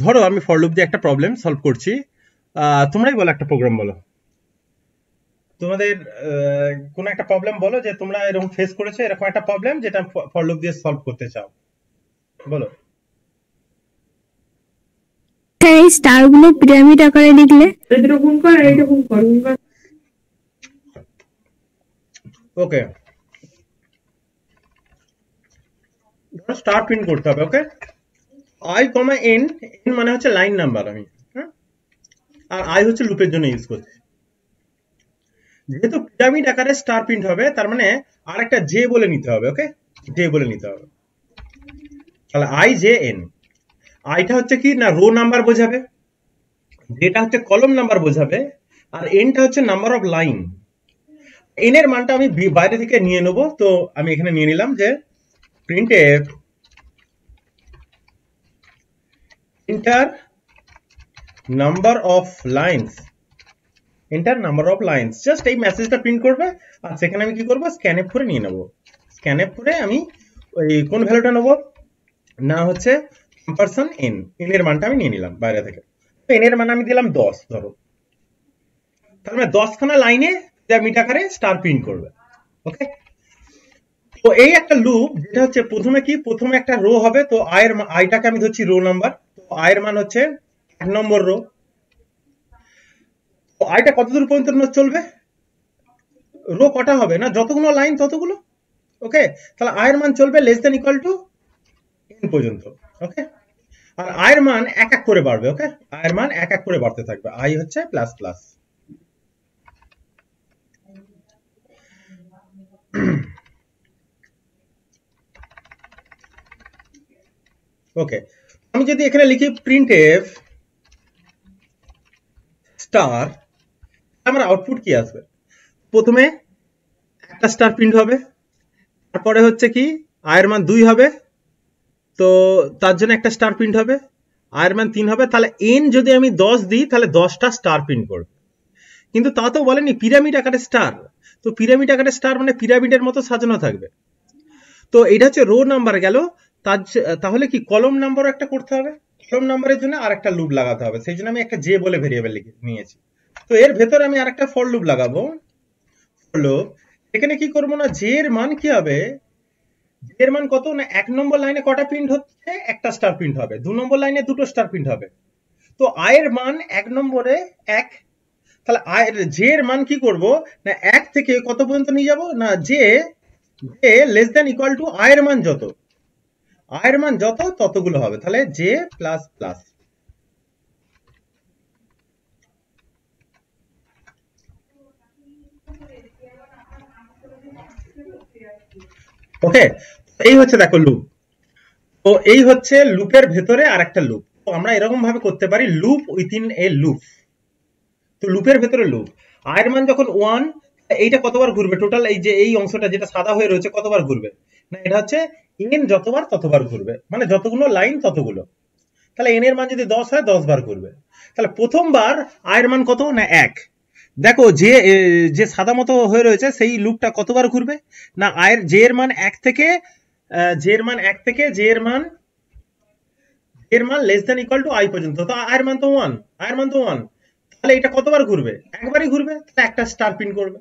ধরো আমি ফর লুপ দিয়ে একটা প্রবলেম সলভ করছি, তোমরাই বলো একটা প্রোগ্রাম বলো, তোমাদের কোন একটা প্রবলেম বলো যে তোমরা এরকম ফেস করেছো, এরকম একটা প্রবলেম যেটা ফর লুপ দিয়ে সলভ করতে চাও, বলো। এই স্টার গুলো পিরামিড আকারে লিখলে এরকম কর, এরকম কর। ওকে, স্টার প্রিন্ট করতে হবে। ওকে, আই কমা এন, এন মানে হচ্ছে লাইন নাম্বার আমি, হ্যাঁ, আর আই হচ্ছে লুপের জন্য ইউজ করছি। যেহেতু পিরামিড আকারে স্টার প্রিন্ট হবে, তার মানে আর একটা জে বলে নিতে হবে। ওকে, জে বলে নিতে হবে। তাহলে আই জে এন, আইটা হচ্ছে কি না রো নাম্বার বোঝাবে, যেটা হচ্ছে কলম নাম্বার বোঝাবে, আর এনটা হচ্ছে নাম্বার অফ লাইন। এন এর মানটা আমি বাইরে থেকে নিয়ে নেব, তো আমি এখানে নিয়ে নিলাম যে printf enter number of lines, enter number of lines, just এই মেসেজটা প্রিন্ট করবে। আর সেখানে আমি কি করব, স্ক্যানএফ করে নিয়ে নেব। স্ক্যানএফ করে আমি ওই কোন ভ্যালুটা নেব না হচ্ছে পারসন এন, এন এর মানটা আমি নিয়ে নিলাম বাইরে থেকে। এন এর মান আমি দিলাম 10 ধরো, তার মানে 10 খানা লাইনে পিরামিড আকারে স্টার প্রিন্ট করবে। ওকে, তো এই একটা লুপ, যেটা হচ্ছে প্রথমে কি, প্রথমে একটা রো হবে, তো আয়ের আইটাকে আমি ধরছি রো নাম্বার, তো আয়ের মান হচ্ছে 1 নম্বর রো। তো আইটা কত দূর পর্যন্ত চলবে, রো কটা হবে না যতগুলো লাইন ততগুলো। ওকে, তাহলে আয়ের মান চলবে less than equal to N পর্যন্ত। ওকে, আর আয়ের মান এক এক করে বাড়বে। ওকে, আয়ের মান এক এক করে বাড়তে থাকবে, আই হচ্ছে প্লাস প্লাস। ওকে, আমি যদি এখানে লিখি প্রিন্টএফ স্টার, আমার আউটপুট কি আসবে, প্রথমে একটা স্টার প্রিন্ট হবে, তারপরে হচ্ছে কি আয়ের মান 2 হবে, তো তার জন্য একটা স্টার প্রিন্ট হবে, আয়ের মান 3 হবে, তাহলে এন যদি আমি 10 দিই তাহলে 10টা স্টার প্রিন্ট করবে। কিন্তু তা তো বলেনি পিরামিড আকারে স্টার, তো পিরামিড আকারে স্টার মানে পিরামিডের মতো সাজানো থাকবে। তো এটা হচ্ছে রো নাম্বার গেল, তাহলে কি কলম নাম্বার একটা করতে হবে, কলম নাম্বারের জন্য আর একটা লুপ লাগাতে হবে, সেই জন্য আমি একটা জে বলে ভেরিয়েবল নিয়েছি। তো এর ভেতরে আমি আর একটা ফর লুপ লাগাবো। ফর লুপ, এখানে কি করবো না, জে এর মান কি হবে, জে এর মান কত না 1 নম্বর লাইনে কটা প্রিন্ট হচ্ছে, একটা স্টার প্রিন্ট হবে, 2 নম্বর লাইনে দুটো স্টার প্রিন্ট হবে। তো আয়ের মান 1 নম্বরে 1, তাহলে আয়ের জে এর মান কি করব না 1 থেকে কত পর্যন্ত নিয়ে যাব না, J less than equal to আয়ের মান যত, আয়ের মান যত ততগুলো হবে, তাহলে জে প্লাস প্লাস। ওকে, এই হচ্ছে দেখো লুপ। তো এই হচ্ছে লুপের ভেতরে আর একটা লুপ, তো আমরা এরকম ভাবে করতে পারি লুপ উইথিন এ লুপ। তো লুপের ভেতরে লুপ, আয়ের মান যখন 1, এইটা কতবার ঘুরবে টোটাল, এই যে এই অংশটা যেটা সাদা হয়ে রয়েছে কতবার ঘুরবে না, এটা হচ্ছে এন যতবার ততবার ঘুরবে, মানে যতগুলো লাইন ততগুলো। তাহলে এন এর মান যদি 10 হয় 10 বার ঘুরবে। তাহলে প্রথমবার আয়ের মান কত না 1, দেখো যে যে সাদা মতো হয়ে রয়েছে সেই লুপটা কতবার ঘুরবে না, আয়ের জে এর মান 1 থেকে জে এর মান 1 থেকে জে এর মান less than equal to I পর্যন্ত, তো আয়ের মান তো 1, আয়ের মান তো 1, তাহলে এটা কতবার ঘুরবে, একবারই ঘুরবে, তাহলে একটা স্টার প্রিন্ট করবে।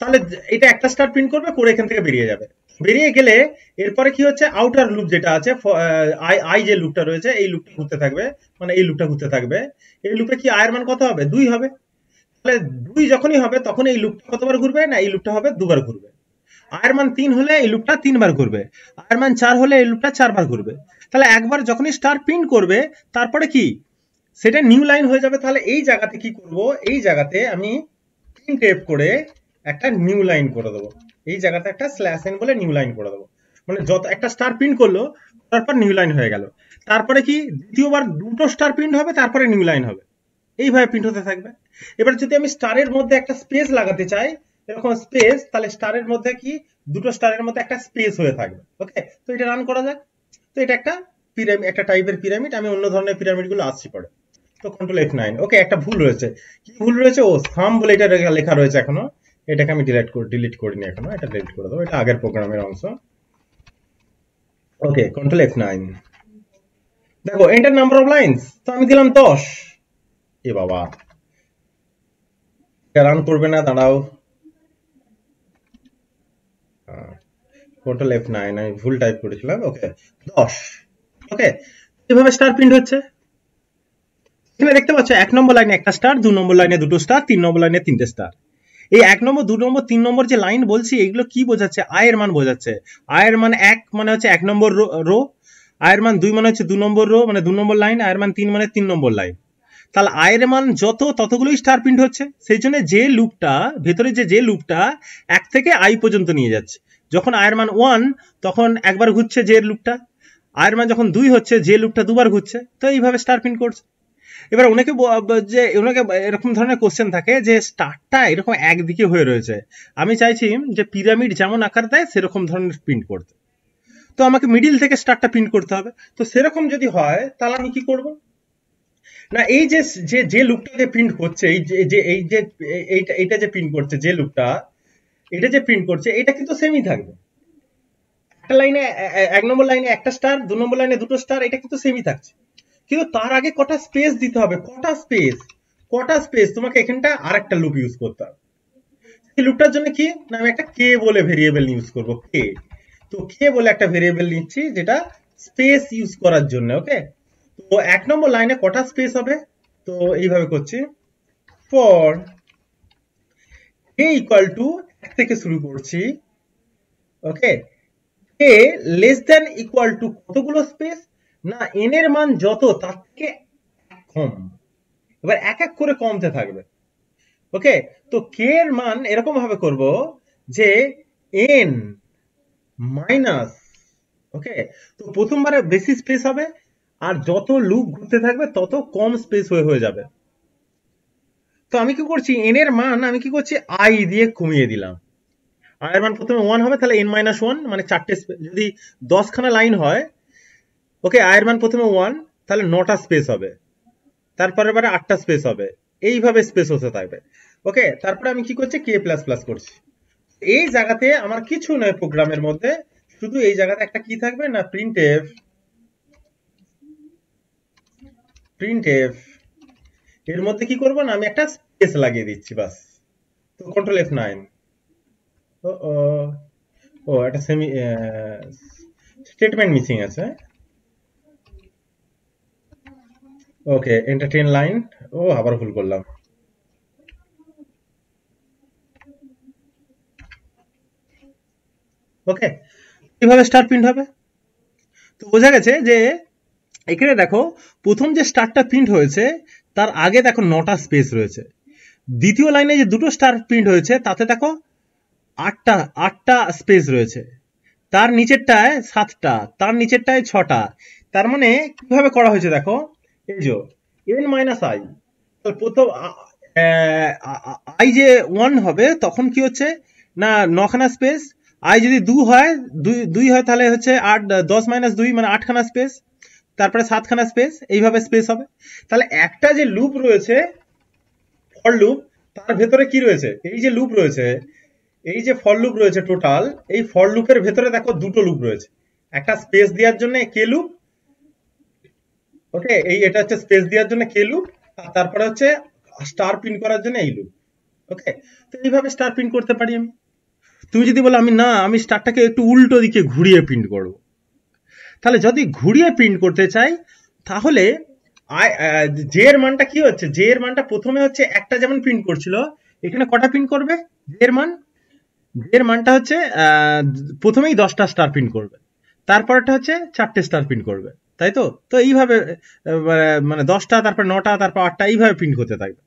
তাহলে এটা একটা স্টার প্রিন্ট করবে করে এখান থেকে বেরিয়ে যাবে। বেরিয়ে গেলে এরপরে কি হচ্ছে আউটার লুপ যেটা আছে, আই যে লুপটা রয়েছে এই লুপটা ঘুরতে থাকবে, মানে এই লুপটা ঘুরতে থাকবে। এই লুপে কি আয়ের মান কত হবে, 2 হবে, তাহলে 2 যখনই হবে তখন এই লুপটা কতবার ঘুরবে না, এই লুপটা হবে 2 বার ঘুরবে। আয়ের মান 3 হলে এই লুপটা 3 বার ঘুরবে, আয়ের মান 4 হলে এই লুপটা 4 বার ঘুরবে। তাহলে একবার যখনই স্টার প্রিন্ট করবে তারপরে কি সেটা নিউ লাইন হয়ে যাবে। তাহলে এই জায়গাতে কি করব, এই জায়গাতে আমি প্রিন্টএফ করে একটা নিউ লাইন করে দেবো, এই জায়গাতে একটা স্ল্যাশ এন বলে নিউ লাইন করে দেবো, মানে যত একটা স্টার প্রিন্ট করলো তারপর নিউ লাইন হয়ে গেল। তারপরে কি দ্বিতীয়বার দুটো স্টার প্রিন্ট হবে তারপরে নিউ লাইন হবে, এইভাবে প্রিন্ট হতে থাকবে। এবার যদি আমি স্টারের মধ্যে একটা স্পেস লাগাতে চাই, এরকম স্পেস, তাহলে স্টারের মধ্যে কি দুটো স্টারের মধ্যে একটা স্পেস হয়ে থাকবে। ওকে, তো এটা রান করা যাক। তো এটা একটা পিরামিড, একটা টাইপের পিরামিড, আমি অন্য ধরনের পিরামিড গুলো আসছি পরে। তো কন্ট্রোল F9, ওকে একটা ভুল রয়েছে, কি ভুল রয়েছে, ও সাম বলে এটা লেখা রয়েছে এখনো, এটাকে আমি ডিলিট করিনি এখনো, এটা ডিলিট করে দেবো, এটা আগের প্রোগ্রামের অংশ। ওকে, কন্ট্রোল F9, দেখো এন্টার নাম্বার অফ লাইনস, তো আমি দিলাম 10। এ বাবা, এটা রান করবে না, দাঁড়াও, কন্ট্রোল F9, আমি ভুল টাইপ করেছিলাম। ওকে 10, ওকে এভাবে স্টার প্রিন্ট হচ্ছে। এখানে দেখতে পাচ্ছ 1 নম্বর লাইনে একটা স্টার, 2 নম্বর লাইনে দুটো স্টার, 3 নম্বর লাইনে 3টে স্টার। এই 1 নম্বর 2 নম্বর 3 নম্বর যে লাইন বলছি এগুলো কি বোঝাচ্ছে? আয়ের মান বোঝাচ্ছে। আয়ের মান 1 মানে হচ্ছে 1 নম্বর রো, আয়ের মান 2 মানে হচ্ছে 2 নম্বর রো মানে 2 নম্বর লাইন, আয়ের মান 3 মানে 3 নম্বর লাইন। তাহলে আয়ের মান যত ততগুলোই স্টার প্রিন্ট হচ্ছে। সেই জন্য যে লুপটা ভেতরে যে লুপটা 1 থেকে আই পর্যন্ত নিয়ে যাচ্ছে, যখন আয়ের মান 1 তখন একবার ঘুরছে যে লুপটা, আয়ের মান যখন 2 হচ্ছে যে লুপটা দুবার ঘুরছে, তো এইভাবে স্টার প্রিন্ট করছে। এবার ওনাকে এরকম ধরনের কোশ্চেন থাকে যে স্টারটা এরকম একদিকে হয়ে রয়েছে, আমি চাইছি যে পিরামিড যেমন আকার দেয় সেরকম ধরনের প্রিন্ট করতে, তো আমাকে মিডিল থেকে স্টারটা প্রিন্ট করতে হবে। তো সেরকম যদি হয় তাহলে আমি কি করব না, এই যে লুপটা যে প্রিন্ট করছে, এইটা যে প্রিন্ট করছে যে লুপটা, এটা যে প্রিন্ট করছে এটা কিন্তু সেমই থাকবে। একটা লাইনে 1 নম্বর লাইনে একটা স্টার, 2 নম্বর লাইনে দুটো স্টার, এটা কিন্তু সেমই থাকছে। কিন্তু তার আগে কটা স্পেস দিতে হবে, কটা স্পেস তোমাকে এখানটা আরেকটা লুপ ইউজ করতে হবে। এই লুপটার জন্য কি না, আমি একটা কে বলে ভেরিয়েবল ইউজ করব, কে। তো কে বলে একটা ভেরিয়েবল নিচ্ছি যেটা স্পেস ইউজ করার জন্য। ওকে, তো 1 নম্বর লাইনে কটা স্পেস হবে, তো এইভাবে করছি, ফর a ইকুয়াল টু 1 থেকে শুরু করছি। ওকে, a less than equal to কতগুলো স্পেস না, n এর মান যত তার থেকে কম, এবার এক এক করে কমতে থাকবে। ওকে, তো k এর মান এরকম ভাবে করব যে n মাইনাস, ওকে, তো প্রথমবারে বেশি স্পেস হবে আর যত লুপ ঘুরতে থাকবে তত কম স্পেস হয়ে যাবে। তো আমি কি করছি, n এর মান আমি কি করছি i দিয়ে কমিয়ে দিলাম। i এর মান প্রথমে 1 হবে, তাহলে n মাইনাস 1 মানে 4টে, যদি 10 খানা লাইন হয়, ওকে, i এর মান প্রথমে 1 তাহলে 9টা স্পেস হবে, তারপরে বারে 8টা স্পেস হবে, এইভাবে স্পেস হতে থাকবে। ওকে, তারপরে আমি কি করছি k প্লাস প্লাস করছি। এই জায়গাতে আমার কিছু নয় প্রোগ্রামের মধ্যে, শুধু এই জায়গাতে একটা কি থাকবে না, প্রিন্টএফ এর মধ্যে কি করব না, আমি একটা স্পেস লাগিয়ে দিচ্ছি বাস। তো কন্ট্রোল F9, ও একটা সেমি স্টেটমেন্ট মিসিং আছে। ওকে, এন্টারটেইন লাইন, ও আবার ভুল করলাম। ওকে, কিভাবে স্টার প্রিন্ট হবে, তো বোঝা গেছে যে এখানে দেখো প্রথম যে স্টারটা প্রিন্ট হয়েছে তার আগে দেখো 9টা স্পেস রয়েছে, দ্বিতীয় লাইনে যে দুটো স্টার প্রিন্ট হয়েছে তাতে দেখো 8টা স্পেস রয়েছে, তার নিচেরটায় 7টা, তার নিচেরটায় 6টা। তার মানে কিভাবে করা হয়েছে দেখো, এই যে n মাইনাস আই, প্রথম আই যে 1 হবে তখন কি হচ্ছে না 9খানা স্পেস, আই যদি 2 হয়, 2 হয় তাহলে হচ্ছে 8, 10 মাইনাস 2 মানে 8খানা স্পেস, তারপরে 7খানা স্পেস, এইভাবে স্পেস হবে। তাহলে একটা যে লুপ রয়েছে ফর লুপ, তার ভেতরে কি রয়েছে, এই যে লুপ রয়েছে, এই যে ফর লুপ রয়েছে টোটাল, এই ফর লুপের ভেতরে দেখো দুটো লুপ রয়েছে, একটা স্পেস দেওয়ার জন্য কে লুপ, ওকে, এটা হচ্ছে স্পেস দেওয়ার জন্য কে লুপ, আর তারপরে হচ্ছে স্টার প্রিন্ট করার জন্য এই লুপ। ওকে, তো এইভাবে স্টার প্রিন্ট করতে পারি আমি। তুমি যদি বলো আমি স্টারটাকে একটু উল্টো দিকে ঘুরিয়ে প্রিন্ট করব, তাহলে যদি ঘুরিয়ে প্রিন্ট করতে চাই তাহলে জে এর মানটা কি হচ্ছে, জে এর মানটা প্রথমে হচ্ছে একটা যেমন প্রিন্ট করছিল, এখানে কটা প্রিন্ট করবে, জে এর মানটা হচ্ছে প্রথমেই 10টা স্টার প্রিন্ট করবে, তারপরটা হচ্ছে 4টে স্টার প্রিন্ট করবে, তাই তো। তো এইভাবে মানে 10টা, তারপর 9টা, তারপর 8টা, এইভাবে প্রিন্ট করতে থাকবে।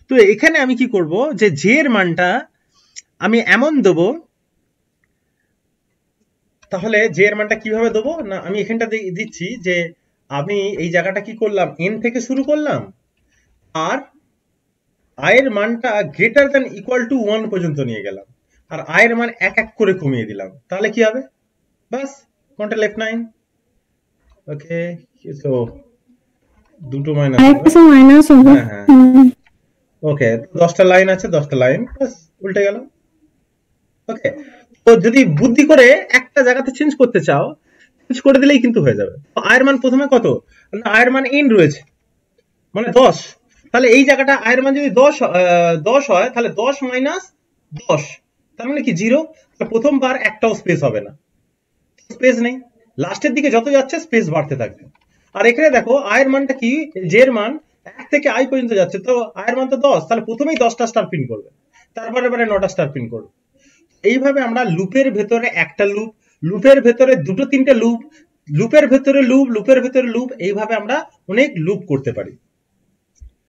তো এখানে আমি কি করব যে জে এর মানটা আমি এমন দেবো, তাহলে জে এর মানটা কিভাবে দেবো না, আমি এখানটা দিচ্ছি যে আমি এই জায়গাটা কি করলাম, n থেকে শুরু করলাম আর i এর মানটা গ্রেটার দ্যান ইকুয়াল টু 1 পর্যন্ত নিয়ে গেলাম, আর i এর মান এক এক করে কমিয়ে দিলাম, তাহলে কি হবে, বাস কন্ট্রোল F9। ওকে, সো দুটো মাইনাস, হ্যাঁ হ্যাঁ, ওকে, 10টা লাইন আছে, 10টা লাইন বাস উল্টে গেল। ওকে, তো যদি বুদ্ধি করে একটা জায়গাতে চেঞ্জ করতে চাও, চেঞ্জ করে দিলেই কিন্তু হয়ে যাবে। আয়ের মান প্রথমে কত, আয়ের মান n রয়েছে মানে 10, তাহলে এই জায়গাটা আয়ের মান যদি 10 হয় তাহলে 10 মাইনাস 10, তার মানে কি 0, প্রথমবার একটাও স্পেস হবে না, স্পেস নেই, লাস্টের দিকে যত যাচ্ছে স্পেস বাড়তে থাকবে। আর এখানে দেখো আয়ের মানটা কি, জে এর মান 1 থেকে আই পর্যন্ত যাচ্ছে, তো আয়ের মান তো 10, তাহলে প্রথমেই 10টা স্টার প্রিন্ট করবে, তারপরে এবারে 9টা স্টার প্রিন্ট করো। এইভাবে আমরা লুপের ভেতরে একটা লুপ, লুপের ভেতরে দুটো তিনটে লুপ, লুপের ভেতরে লুপ, লুপের ভেতরে লুপ, এইভাবে আমরা অনেক লুপ করতে পারি।